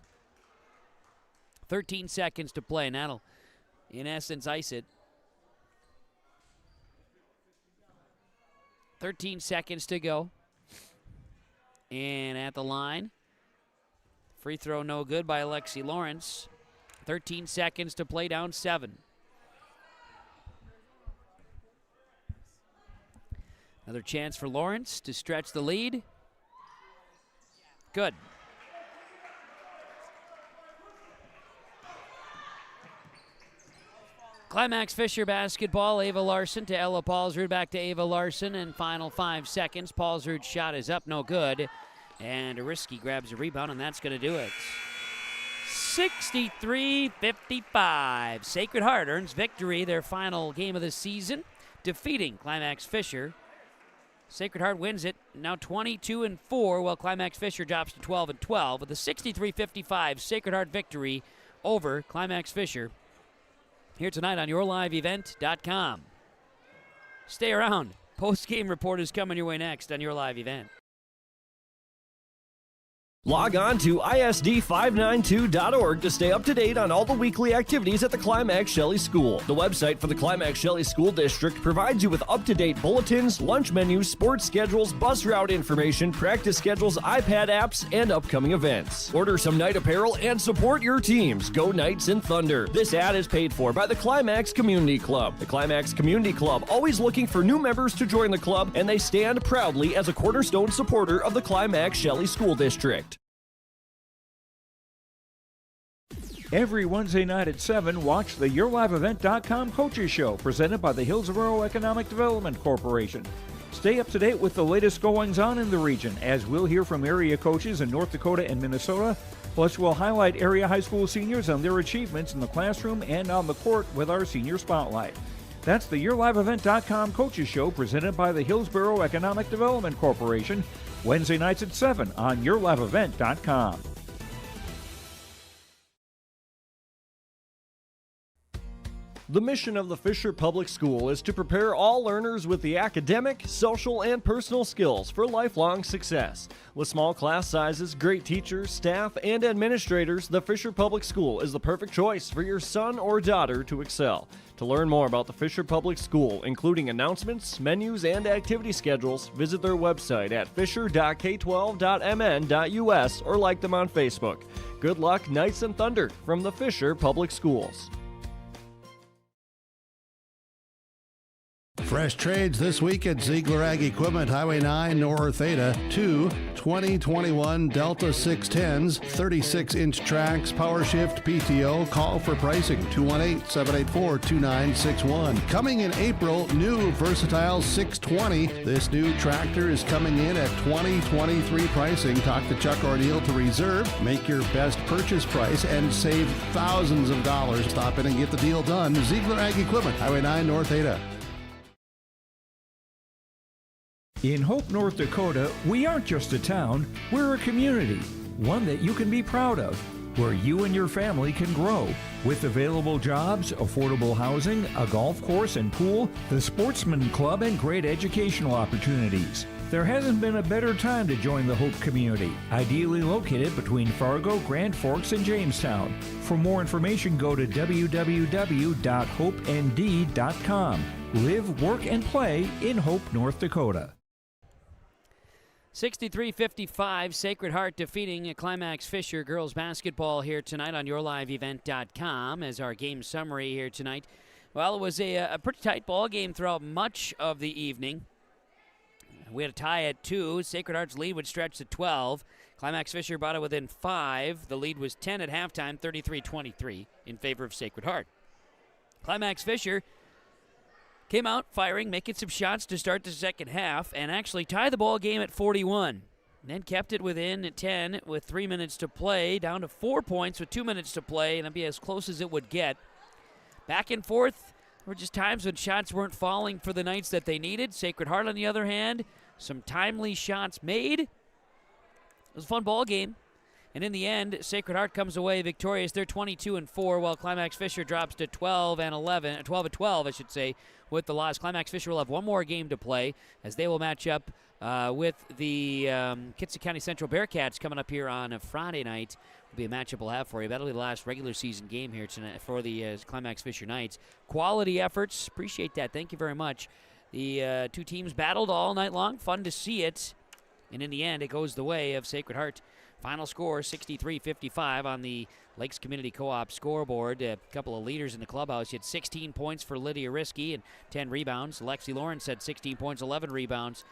13 seconds to play, and that'll, in essence, ice it. 13 seconds to go. And at the line, free throw no good by Alexi Lawrence. 13 seconds to play, down 7. Another chance for Lawrence to stretch the lead. Good. Climax-Fisher basketball. Ava Larson to Ella Paulsrud. Back to Ava Larson. And final 5 seconds. Paulsrud's shot is up, no good. And Risky grabs a rebound, and that's going to do it. 63-55. Sacred Heart earns victory, their final game of the season, defeating Climax-Fisher. Sacred Heart wins it, now 22-4, while Climax-Fisher drops to 12-12 with a 63-55 Sacred Heart victory over Climax-Fisher. Here tonight on YourLiveEvent.com. Stay around. Post-game report is coming your way next on Your Live Event. Log on to ISD592.org to stay up to date on all the weekly activities at the Climax Shelley School. The website for the Climax Shelley School District provides you with up-to-date bulletins, lunch menus, sports schedules, bus route information, practice schedules, iPad apps, and upcoming events. Order some night apparel and support your teams. Go Knights and Thunder. This ad is paid for by the Climax Community Club. The Climax Community Club, always looking for new members to join the club, and they stand proudly as a cornerstone supporter of the Climax Shelley School District. Every Wednesday night at 7, watch the YourLiveEvent.com Coaches Show, presented by the Hillsborough Economic Development Corporation. Stay up to date with the latest goings-on in the region, as we'll hear from area coaches in North Dakota and Minnesota. Plus, we'll highlight area high school seniors and their achievements in the classroom and on the court with our Senior Spotlight. That's the YourLiveEvent.com Coaches Show, presented by the Hillsborough Economic Development Corporation, Wednesday nights at 7 on YourLiveEvent.com. The mission of the Fisher Public School is to prepare all learners with the academic, social, and personal skills for lifelong success. With small class sizes, great teachers, staff, and administrators, the Fisher Public School is the perfect choice for your son or daughter to excel. To learn more about the Fisher Public School, including announcements, menus, and activity schedules, visit their website at fisher.k12.mn.us or like them on Facebook. Good luck, Knights and Thunder, from the Fisher Public Schools. Fresh trades this week at Ziegler Ag Equipment, Highway 9 North Ada. 2 2021 Delta 610s, 36-inch tracks, power shift, PTO. Call for pricing, 218-784-2961. Coming in April, new Versatile 620. This new tractor is coming in at 2023 pricing. Talk to Chuck or Neil to reserve. Make your best purchase price and save thousands of dollars. Stop in and get the deal done. Ziegler Ag Equipment, Highway 9 North Ada. In Hope, North Dakota, we aren't just a town, we're a community, one that you can be proud of, where you and your family can grow. With available jobs, affordable housing, a golf course and pool, the Sportsman Club, and great educational opportunities. There hasn't been a better time to join the Hope community, ideally located between Fargo, Grand Forks, and Jamestown. For more information, go to www.hopend.com. Live, work, and play in Hope, North Dakota. 63-55, Sacred Heart defeating Climax-Fisher girls basketball here tonight on yourliveevent.com as our game summary here tonight. Well, it was a pretty tight ball game throughout much of the evening. We had a tie at 2. Sacred Heart's lead would stretch to 12. Climax-Fisher brought it within 5. The lead was 10 at halftime, 33-23 in favor of Sacred Heart. Climax-Fisher came out firing, making some shots to start the second half, and actually tied the ball game at 41. And then kept it within 10 with 3 minutes to play, down to 4 points with 2 minutes to play, and that'd be as close as it would get. Back and forth, there were just times when shots weren't falling for the Knights that they needed. Sacred Heart, on the other hand, some timely shots made. It was a fun ball game. And in the end, Sacred Heart comes away victorious. They're 22-4, while Climax-Fisher drops to 12-12, I should say, with the loss. Climax-Fisher will have one more game to play as they will match up with the Kitsap County Central Bearcats coming up here on a Friday night. Will be a matchup we'll have for you. That'll be the last regular season game here tonight for the Climax-Fisher Knights. Quality efforts. Appreciate that. Thank you very much. The two teams battled all night long. Fun to see it. And in the end, it goes the way of Sacred Heart. Final score, 63-55 on the Lakes Community Co-op scoreboard. A couple of leaders in the clubhouse. You had 16 points for Lydia Risky and 10 rebounds. Lexi Lawrence had 16 points, 11 rebounds.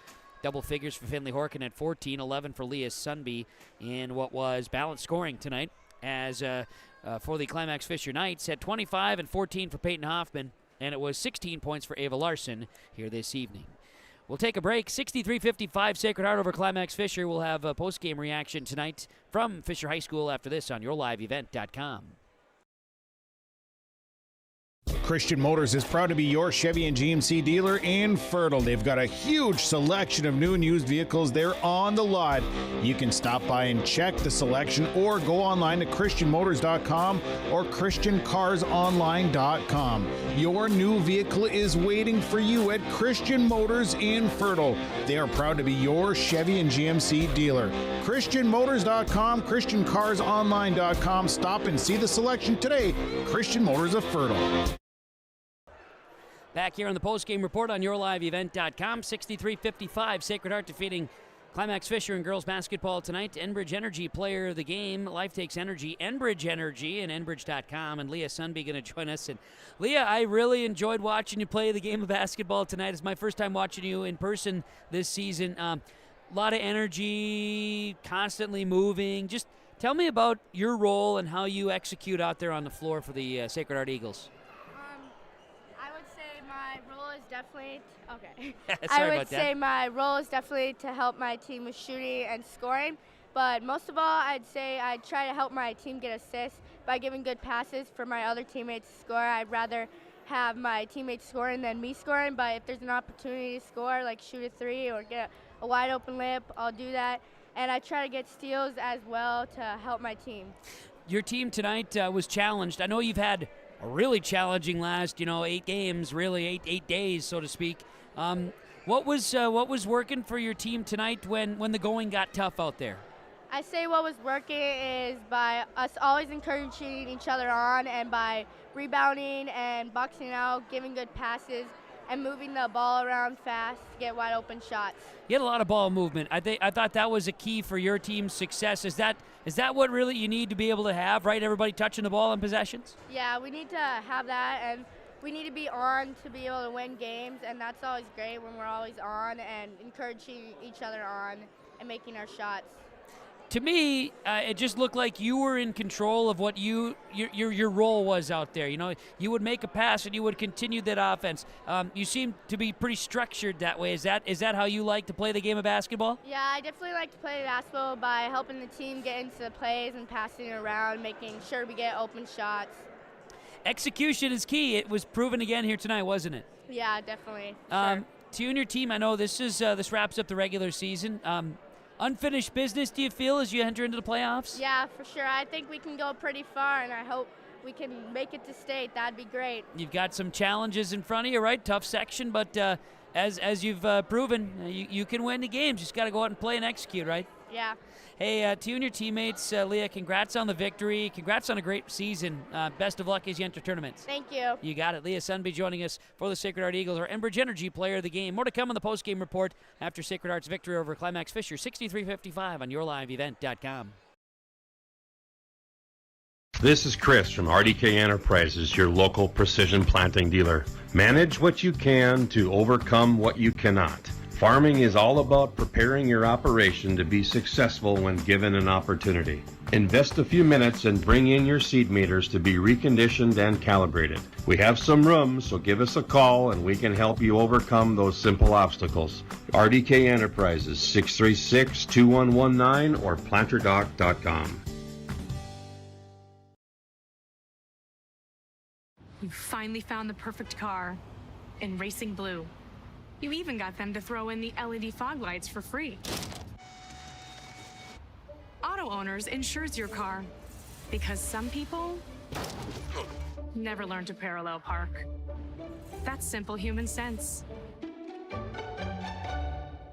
Double figures for Finley Horkin at 14, 11 for Leah Sunby in what was balanced scoring tonight. As for the Climax-Fisher Knights, had 25 and 14 for Peyton Hoffman, and it was 16 points for Ava Larson here this evening. We'll take a break. 63-55, Sacred Heart over Climax-Fisher. We'll have a post-game reaction tonight from Fisher High School after this on yourliveevent.com. Christian Motors is proud to be your Chevy and GMC dealer in Fertile. They've got a huge selection of new and used vehicles there on the lot. You can stop by and check the selection or go online to christianmotors.com or christiancarsonline.com. Your new vehicle is waiting for you at Christian Motors in Fertile. They are proud to be your Chevy and GMC dealer. christianmotors.com, christiancarsonline.com. Stop and see the selection today. Christian Motors of Fertile. Back here on the post-game report on yourliveevent.com, 63-55, Sacred Heart defeating Climax-Fisher in girls basketball tonight. Enbridge Energy player of the game. Life takes energy. Enbridge Energy and enbridge.com. And Leah Sunby going to join us. And Leah, I really enjoyed watching you play the game of basketball tonight. It's my first time watching you in person this season. A lot of energy, constantly moving. Just tell me about your role and how you execute out there on the floor for the Sacred Heart Eagles. Definitely, okay. Sorry I would say my role is definitely to help my team with shooting and scoring, but most of all, I'd say I try to help my team get assists by giving good passes for my other teammates to score. I'd rather have my teammates scoring than me scoring, but if there's an opportunity to score, like shoot a three or get a wide open layup, I'll do that. And I try to get steals as well to help my team. Your team tonight was challenged. I know you've had a really challenging last, 8 games, really eight days, so to speak. What was working for your team tonight when the going got tough out there? I say what was working is by us always encouraging each other on and by rebounding and boxing out, giving good passes, and moving the ball around fast to get wide open shots. You had a lot of ball movement. I thought that was a key for your team's success. Is that what really you need to be able to have, right? Everybody touching the ball in possessions? Yeah, we need to have that, and we need to be on to be able to win games, and that's always great when we're always on and encouraging each other on and making our shots. To me, it just looked like you were in control of what your role was out there. You know, you would make a pass and you would continue that offense. You seem to be pretty structured that way. Is that how you like to play the game of basketball? Yeah, I definitely like to play basketball by helping the team get into the plays and passing it around, making sure we get open shots. Execution is key. It was proven again here tonight, wasn't it? Yeah, definitely. To you and your team, I know this wraps up the regular season. Unfinished business, do you feel, as you enter into the playoffs? Yeah, for sure. I think we can go pretty far, and I hope we can make it to state. That'd be great. You've got some challenges in front of you, right? Tough section, but as you've proven, you can win the games. Just got to go out and play and execute, right? Yeah. Hey, to you and your teammates, Leah, congrats on the victory. Congrats on a great season. Best of luck as you enter tournaments. Thank you. You got it. Leah Sunby joining us for the Sacred Heart Eagles, our Enbridge Energy player of the game. More to come on the postgame report after Sacred Heart's victory over Climax-Fisher, 63-55 on yourliveevent.com. This is Chris from RDK Enterprises, your local precision planting dealer. Manage what you can to overcome what you cannot. Farming is all about preparing your operation to be successful when given an opportunity. Invest a few minutes and bring in your seed meters to be reconditioned and calibrated. We have some room, so give us a call and we can help you overcome those simple obstacles. RDK Enterprises, 636-2119 or planterdoc.com. You finally found the perfect car in racing blue. You even got them to throw in the LED fog lights for free. Auto Owners insures your car because some people never learn to parallel park. That's simple human sense.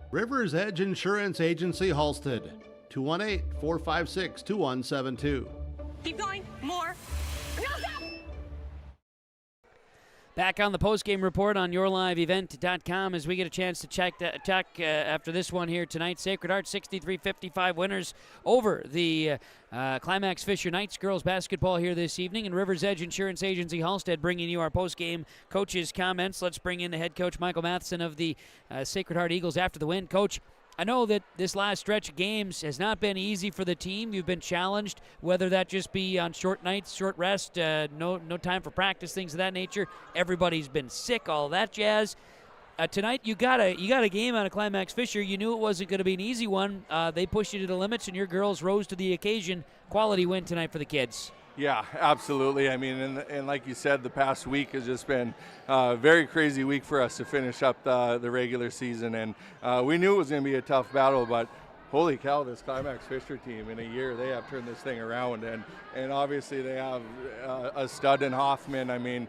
River's Edge Insurance Agency, Halstead, 218-456-2172. Keep going. More. No, stop! Back on the postgame report on yourliveevent.com as we get a chance to check after this one here tonight. Sacred Heart 63-55 winners over the Climax-Fisher Knights girls basketball here this evening. And River's Edge Insurance Agency Halstead bringing you our postgame coaches' comments. Let's bring in the head coach, Michael Matheson of the Sacred Heart Eagles after the win. Coach, I know that this last stretch of games has not been easy for the team. You've been challenged, whether that just be on short nights, short rest, no time for practice, things of that nature. Everybody's been sick, all that jazz. Tonight you got a game out of Climax-Fisher. You knew it wasn't going to be an easy one. They pushed you to the limits, and your girls rose to the occasion. Quality win tonight for the kids. Yeah, absolutely. I mean, and like you said, the past week has just been a very crazy week for us to finish up the regular season. And we knew it was going to be a tough battle, but holy cow, this Climax-Fisher team, in a year, they have turned this thing around. And obviously they have a stud in Hoffman. I mean,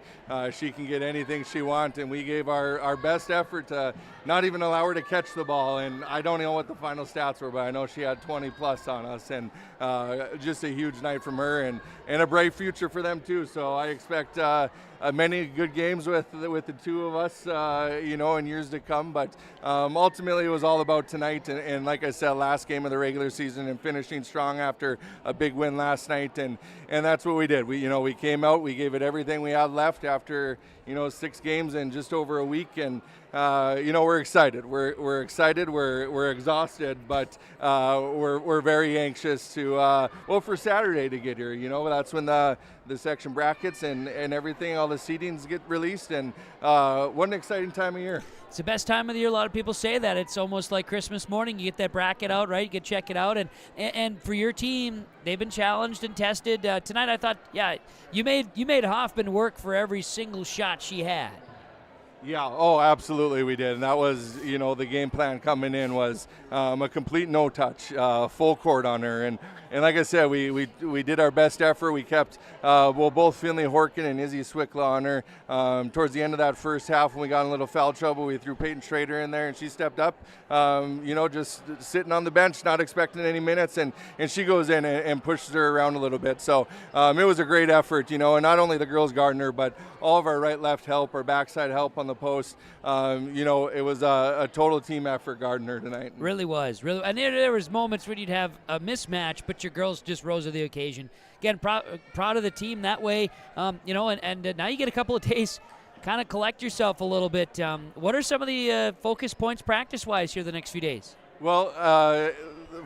she can get anything she wants, and we gave our best effort to not even allow her to catch the ball. And I don't know what the final stats were, but I know she had 20 plus on us, and just a huge night from her, and a bright future for them too. So I expect many good games with the two of us, in years to come. But ultimately, it was all about tonight, and like I said, last game of the regular season, and finishing strong after a big win last night, and that's what we did. We came out, we gave it everything we had left after 6 games in just over a week, and we're excited. We're excited. We're exhausted, but we're very anxious to for Saturday to get here. That's when the section brackets and everything, all the seedings get released, and what an exciting time of year. It's the best time of the year. A lot of people say that. It's almost like Christmas morning. You get that bracket out, right? You can check it out. And for your team, they've been challenged and tested. Tonight I thought, you made Hoffman work for every single shot she had. Yeah, oh, absolutely we did. And that was, the game plan coming in was a complete no-touch, full court on her. And like I said, we did our best effort. We kept, both Finley Horkin and Izzy Swickla on her. Towards the end of that first half, when we got in a little foul trouble, we threw Peyton Schrader in there, and she stepped up, just sitting on the bench, not expecting any minutes, and she goes in and pushes her around a little bit. So it was a great effort, and not only the girls guarding her, but all of our right-left help, our backside help on the post. It was a total team effort guarding her tonight. Really was. Really. And there was moments when you'd have a mismatch, but your girls just rose to the occasion. Again, proud of the team that way, and now you get a couple of days kind of collect yourself a little bit. What are some of the focus points practice-wise here the next few days? Well,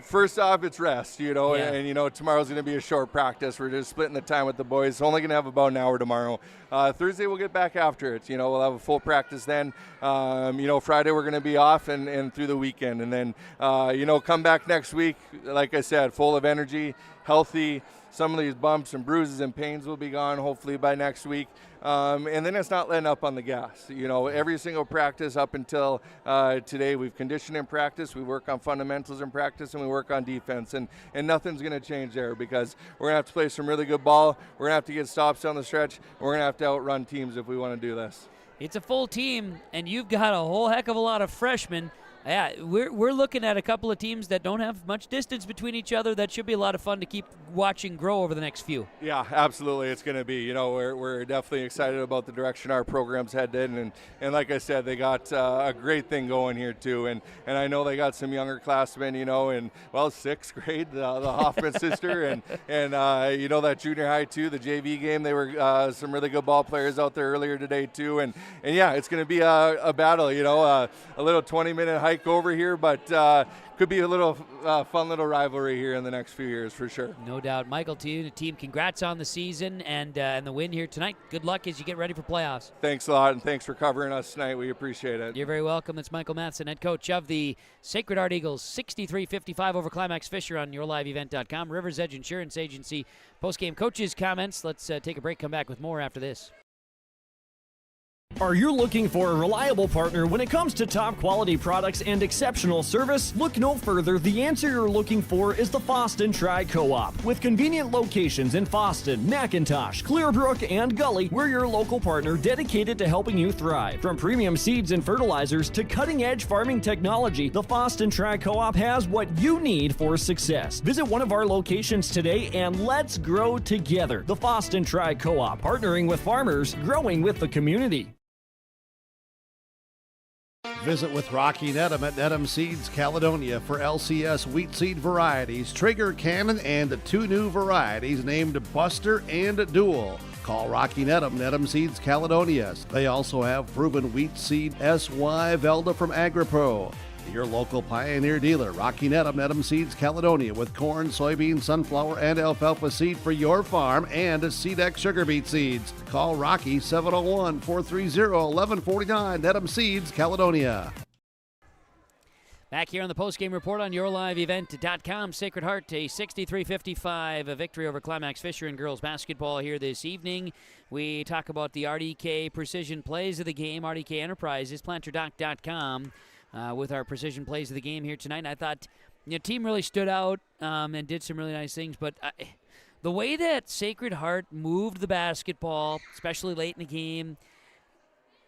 first off, it's rest, Yeah. and tomorrow's going to be a short practice. We're just splitting the time with the boys. Only going to have about an hour tomorrow. Thursday, we'll get back after it. We'll have a full practice then. Friday, we're going to be off and through the weekend. And then, come back next week, like I said, full of energy, healthy. Some of these bumps and bruises and pains will be gone, hopefully, by next week. And then it's not letting up on the gas. Every single practice up until today, we've conditioned in practice, we work on fundamentals in practice, and we work on defense. And nothing's going to change there because we're going to have to play some really good ball. We're going to have to get stops down the stretch. And we're going to have to outrun teams if we want to do this. It's a full team, and you've got a whole heck of a lot of freshmen. Yeah, we're looking at a couple of teams that don't have much distance between each other. That should be a lot of fun to keep watching grow over the next few. Yeah, absolutely. It's going to be. We're definitely excited about the direction our program's headed, and like I said, they got a great thing going here too. And I know they got some younger classmen, in sixth grade, the Hoffman sister, and that junior high too, the JV game. They were some really good ball players out there earlier today too, and yeah, it's going to be a battle. A little 20-minute hike over here, but could be a little fun little rivalry here in the next few years for sure. No doubt. Michael, to you and the team, congrats on the season and the win here tonight. Good luck as you get ready for playoffs. Thanks a lot, and thanks for covering us tonight. We appreciate it. You're very welcome. That's Michael Matheson, head coach of the Sacred Heart Eagles, 63-55 over Climax-Fisher on yourliveevent.com. Rivers Edge Insurance Agency postgame coaches comments. Let's take a break, come back with more after this. Are you looking for a reliable partner when it comes to top quality products and exceptional service? Look no further. The answer you're looking for is the Fosston Tri-Co-op. With convenient locations in Fosston, McIntosh, Clearbrook, and Gully, we're your local partner dedicated to helping you thrive. From premium seeds and fertilizers to cutting-edge farming technology, the Fosston Tri-Co-op has what you need for success. Visit one of our locations today and let's grow together. The Fosston Tri-Co-op, partnering with farmers, growing with the community. Visit with Rocky Nedham at Nedham Seeds Caledonia for LCS wheat seed varieties, Trigger, Cannon, and the 2 new varieties named Buster and Dual. Call Rocky Nedham, Nedham Seeds Caledonia. They also have proven wheat seed SY Velda from AgriPro. Your local Pioneer dealer, Rocky Nedham, Nedham Seeds Caledonia, with corn, soybean, sunflower, and alfalfa seed for your farm and SeedX sugar beet seeds. Call Rocky 701-430-1149, Nedham Seeds Caledonia. Back here on the postgame report on yourliveevent.com. Sacred Heart, a 63-55 victory over Climax-Fisher in girls basketball here this evening. We talk about the RDK precision plays of the game, RDK Enterprises, planterdoc.com. With our precision plays of the game here tonight. And I thought, team really stood out and did some really nice things. But the way that Sacred Heart moved the basketball, especially late in the game,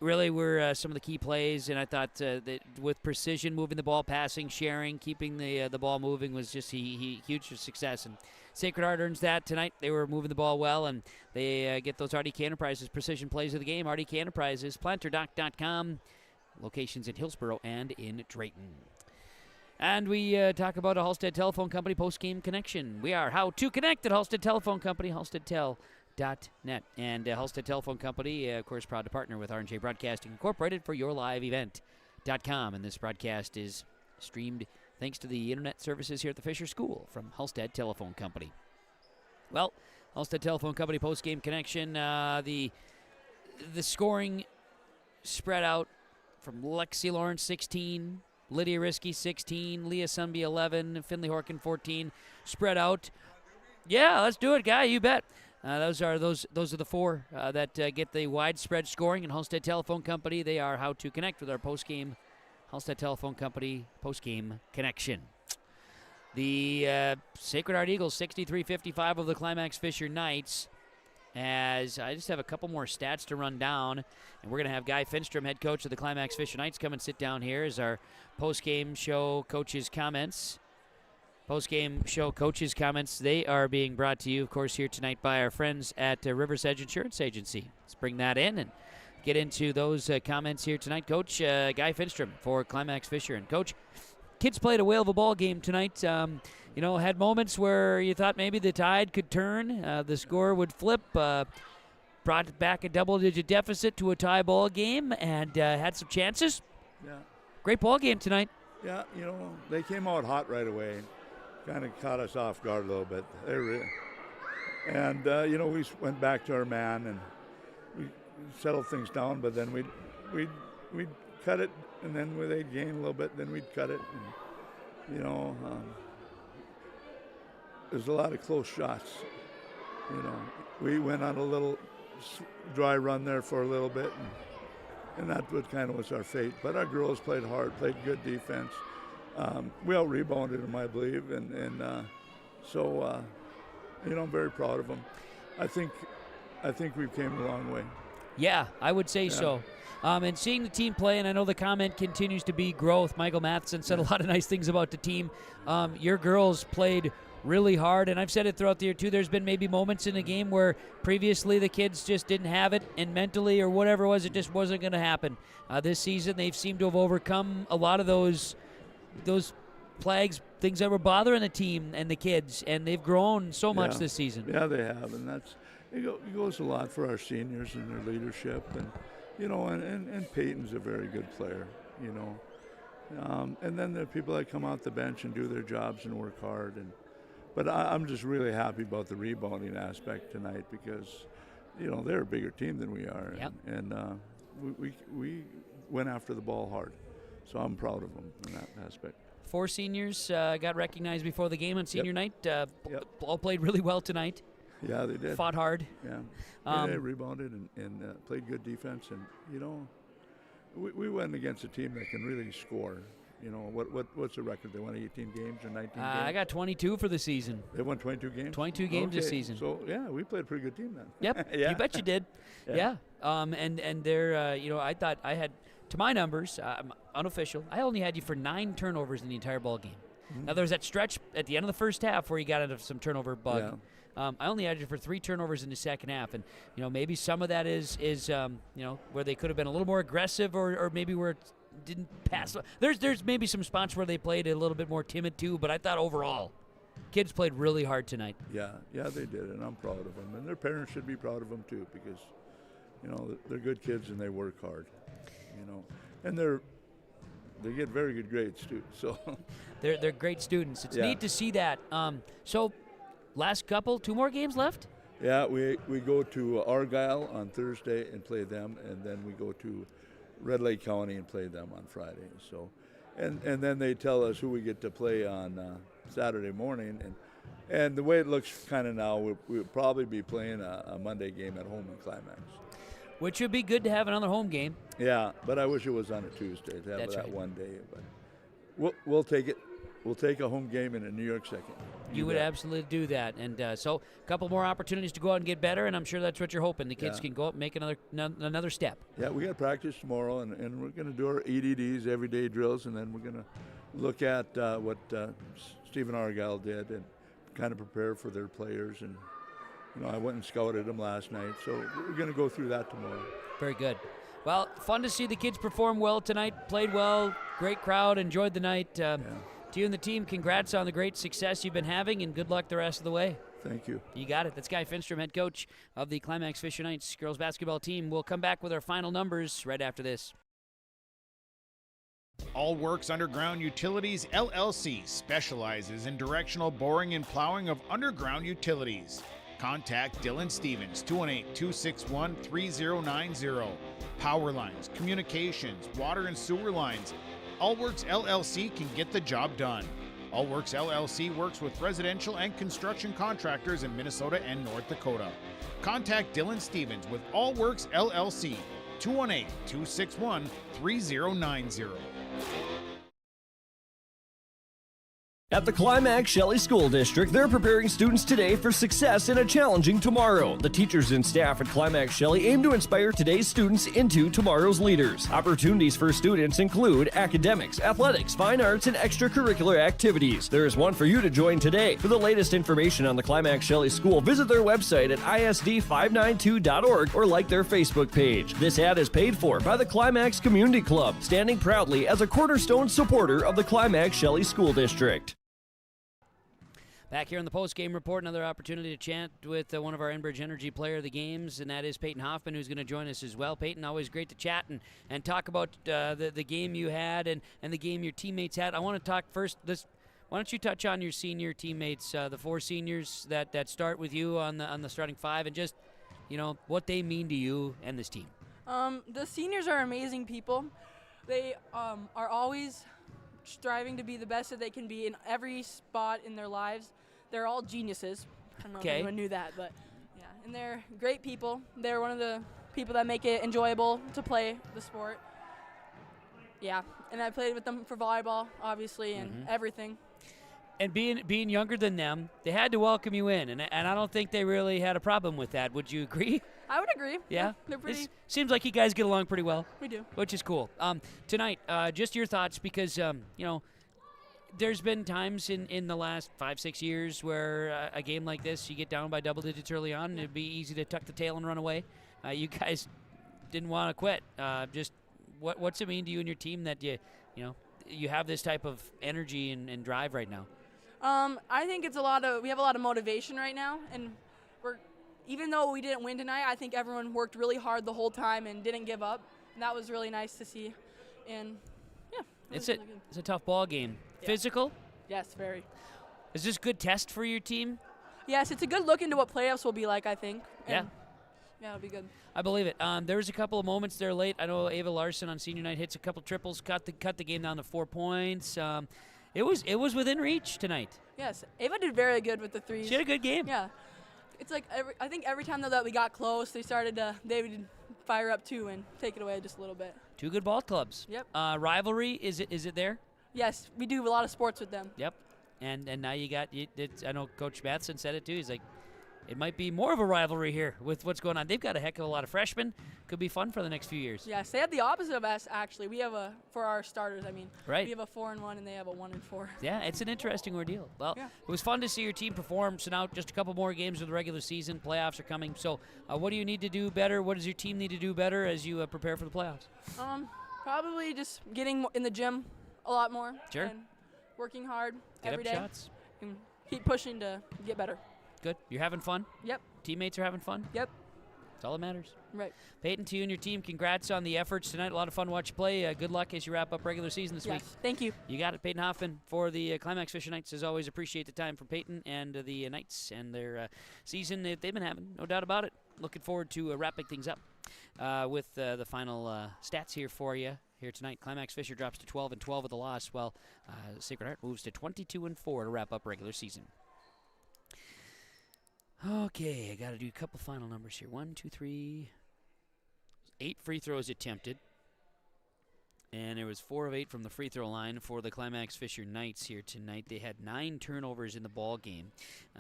really were some of the key plays. And I thought that with precision, moving the ball, passing, sharing, keeping the ball moving was just huge success. And Sacred Heart earns that tonight. They were moving the ball well, and they get those RDK Enterprises precision plays of the game. RDK Enterprises, planterdoc.com. Locations in Hillsborough and in Drayton. And we talk about a Halstead Telephone Company post-game connection. We are How to Connect at Halstead Telephone Company, halsteadtel.net. And Halstead Telephone Company, of course, proud to partner with R&J Broadcasting Incorporated for yourliveevent.com. And this broadcast is streamed thanks to the internet services here at the Fisher School from Halstead Telephone Company. Well, Halstead Telephone Company post-game connection, the scoring spread out from Lexi Lawrence, 16, Lydia Risky, 16, Leah Sunby, 11, Finley Horkin, 14. Spread out. Yeah, let's do it, guy. You bet. Those are the four that get the widespread scoring. And Halstead Telephone Company, they are How to Connect with our postgame Halstead Telephone Company postgame connection. The Sacred Heart Eagles, 63-55 of the Climax-Fisher Knights. As I just have a couple more stats to run down, and we're going to have Guy Finstrom, head coach of the Climax-Fisher Knights, come and sit down here as our post-game show coaches' comments. Post-game show coaches' comments, they are being brought to you, of course, here tonight by our friends at Rivers Edge Insurance Agency. Let's bring that in and get into those comments here tonight. Coach Guy Finstrom for Climax-Fisher. And, Coach, kids played a whale of a ball game tonight. Had moments where you thought maybe the tide could turn, the score would flip. brought back a double-digit deficit to a tie ball game and had some chances. Yeah. Great ball game tonight. Yeah, they came out hot right away. Kind of caught us off guard a little bit. And we went back to our man and we settled things down, but then we'd cut it, and then they'd gain a little bit, then we'd cut it. And, there's a lot of close shots. We went on a little dry run there for a little bit, and that kind of was our fate. But our girls played hard, played good defense. We out-rebounded them, I believe, and so I'm very proud of them. I think we've came a long way. Yeah, I would say so. And seeing the team play, and I know the comment continues to be growth. Michael Matheson said a lot of nice things about the team. Your girls played really hard, and I've said it throughout the year too. There's been maybe moments in the game where previously the kids just didn't have it, and mentally or whatever it was, it just wasn't going to happen. This season, they've seemed to have overcome a lot of those plagues, things that were bothering the team and the kids, and they've grown so much this season. Yeah, they have, and it goes a lot for our seniors and their leadership, and and Peyton's a very good player, and then there are people that come out the bench and do their jobs and work hard, but I'm just really happy about the rebounding aspect tonight because, they're a bigger team than we are, and we went after the ball hard, so I'm proud of them in that aspect. 4 seniors got recognized before the game on senior night. All played really well tonight. Yeah, they did. Fought hard. Yeah, they rebounded and played good defense. And, we went against a team that can really score. What's the record? They won 18 games or 19 games? I got 22 for the season. They won 22 games? 22 games this season. So, we played a pretty good team then. Yep, yeah. You bet you did. Yeah. And they're, I thought I had, to my numbers, unofficial, I only had you for 9 turnovers in the entire ball game. Mm-hmm. Now, there was that stretch at the end of the first half where you got into some turnover bug. Yeah. I only had you for 3 turnovers in the second half, and maybe some of that is where they could have been a little more aggressive, or maybe where it didn't pass. There's maybe some spots where they played a little bit more timid too, but I thought overall, kids played really hard tonight. Yeah, they did, and I'm proud of them, and their parents should be proud of them too because they're good kids and they work hard, and they get very good grades too. So they're great students. It's neat to see that. So. Last couple, 2 more games left? Yeah, we go to Argyle on Thursday and play them, and then we go to Red Lake County and play them on Friday. So, and then they tell us who we get to play on Saturday morning, and the way it looks kind of now, we'll probably be playing a Monday game at home in Climax. Which would be good to have another home game. Yeah, but I wish it was on a Tuesday to have That's that right. one day. But we'll take it. We'll take a home game in a New York second. You would absolutely do that. And so a couple more opportunities to go out and get better, and I'm sure that's what you're hoping. The kids can go up and make another step. Yeah, we got practice tomorrow, and we're going to do our EDDs, everyday drills, and then we're going to look at what Stephen Argyle did and kind of prepare for their players. And, I went and scouted them last night, so we're going to go through that tomorrow. Very good. Well, fun to see the kids perform well tonight, played well, great crowd, enjoyed the night. To you and the team, congrats on the great success you've been having, and good luck the rest of the way. Thank you. You got it. That's Guy Finstrom, head coach of the Climax-Fisher Knights girls basketball team. We'll come back with our final numbers right after this. All Works Underground Utilities, LLC specializes in directional boring and plowing of underground utilities. Contact Dylan Stevens, 218-261-3090. Power lines, communications, water and sewer lines. Allworks LLC can get the job done. Allworks LLC works with residential and construction contractors in Minnesota and North Dakota. Contact Dylan Stevens with Allworks LLC, 218-261-3090. At the Climax Shelley School District, they're preparing students today for success in a challenging tomorrow. The teachers and staff at Climax Shelley aim to inspire today's students into tomorrow's leaders. Opportunities for students include academics, athletics, fine arts, and extracurricular activities. There is one for you to join today. For the latest information on the Climax Shelley School, visit their website at isd592.org or like their Facebook page. This ad is paid for by the Climax Community Club, standing proudly as a cornerstone supporter of the Climax Shelley School District. Back here on the post-game report, another opportunity to chat with one of our Enbridge Energy player of the games, and that is Peyton Hoffman, who's going to join us as well. Peyton, always great to chat and talk about the game you had and the game your teammates had. I want to talk first. Why don't you touch on your senior teammates, the 4 seniors that start with you on the starting 5, and just what they mean to you and this team. The seniors are amazing people. They are always striving to be the best that they can be in every spot in their lives. They're all geniuses. I don't know if anyone knew that, but yeah. And they're great people. They're one of the people that make it enjoyable to play the sport. Yeah, and I played with them for volleyball, obviously, and everything. And being younger than them, they had to welcome you in, and I don't think they really had a problem with that. Would you agree? I would agree. Yeah? They're pretty. Seems like you guys get along pretty well. We do. Which is cool. Tonight, just your thoughts, because, there's been times in the last 5-6 years where a game like this, you get down by double digits early on, and it'd be easy to tuck the tail and run away. You guys didn't want to quit. Just what's it mean to you and your team that you have this type of energy and drive right now? I think we have a lot of motivation right now, and even though we didn't win tonight, I think everyone worked really hard the whole time and didn't give up, and that was really nice to see. And yeah, it's a tough ball game. Yeah. Physical? Yes, very. Is this a good test for your team? Yes, it's a good look into what playoffs will be like, I think. And yeah, it'll be good. I believe it. There was a couple of moments there late. I know Ava Larson on senior night hits a couple triples, cut the game down to 4 points. It was within reach tonight. Yes, Ava did very good with the threes. She had a good game. Yeah, it's like I think every time though that we got close, they would fire up too and take it away just a little bit. 2 good ball clubs. Yep. Rivalry, is it there? Yes, we do a lot of sports with them. Yep. And now you got I know Coach Matheson said it too. He's like, it might be more of a rivalry here with what's going on. They've got a heck of a lot of freshmen. Could be fun for the next few years. Yes, they have the opposite of us, actually. We have for our starters, right. We have a 4-1 and they have a 1-4. Yeah, it's an interesting ordeal. Well, It was fun to see your team perform. So now just a couple more games of the regular season. Playoffs are coming. So what do you need to do better? What does your team need to do better as you prepare for the playoffs? Probably just getting in the gym a lot more. Sure. And working hard every day. Get shots. And keep pushing to get better. Good. You're having fun? Yep. Teammates are having fun? Yep. That's all that matters. Right. Peyton, to you and your team, congrats on the efforts tonight. A lot of fun to watch you play. Good luck as you wrap up regular season this week. Thank you. You got it, Peyton Hoffman, for the Climax-Fisher Knights. As always, appreciate the time from Peyton and the Knights and their season that they've been having. No doubt about it. Looking forward to wrapping things up with the final stats here for you. Here tonight, Climax-Fisher drops to 12-12 with a loss, while Sacred Heart moves to 22-4 to wrap up regular season. Okay, I got to do a couple final numbers here. 1, 2, 3, 8 free throws attempted. And there was 4 of 8 from the free throw line for the Climax-Fisher Knights here tonight. They had 9 turnovers in the ball game.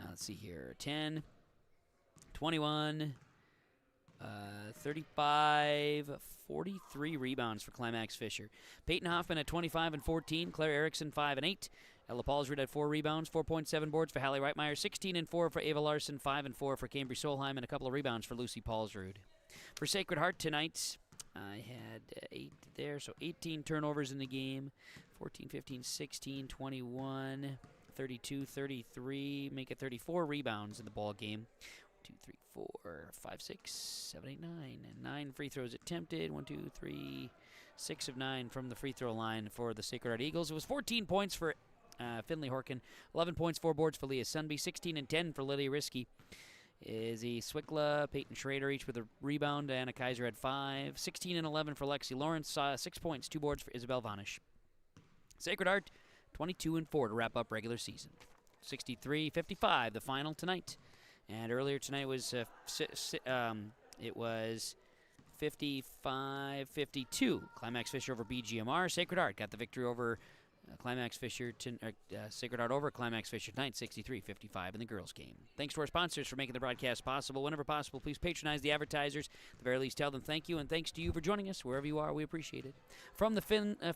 Let's see here. 10, 21, 35, 43 rebounds for Climax-Fisher. Peyton Hoffman at 25 and 14. Claire Erickson 5 and 8. Ella Paulsrud had 4 rebounds, 4.7 boards for Hallie Reitmeyer, 16 and 4 for Ava Larson, 5 and 4 for Cambry Solheim, and a couple of rebounds for Lucy Paulsrud. For Sacred Heart tonight, I had 8 there, so 18 turnovers in the game. 14, 15, 16, 21, 32, 33, make it 34 rebounds in the ball game. 2, 3, 4, 5, 6, 7, 8, 9, and 9 free throws attempted. 1, 2, 3, 6 of 9 from the free throw line for the Sacred Heart Eagles. It was 14 points for Finley Horkin, 11 points, 4 boards for Leah Sunby, 16 and 10 for Lydia Risky. Izzy Swickla, Peyton Schrader each with a rebound. Anna Kaiser had 5, 16 and 11 for Lexi Lawrence, 6 points, 2 boards for Isabel Vanish. Sacred Heart 22-4 to wrap up regular season. 63-55 the final tonight. And earlier tonight was it was 55-52. Climax-Fisher over BGMR. Sacred Heart got the victory over Climax-Fisher. Sacred Heart over Climax-Fisher tonight, 63-55 in the girls' game. Thanks to our sponsors for making the broadcast possible. Whenever possible, please patronize the advertisers. At the very least, tell them thank you, and thanks to you for joining us wherever you are. We appreciate it. From the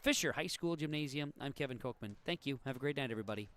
Fisher High School Gymnasium, I'm Kevin Kochman. Thank you. Have a great night, everybody.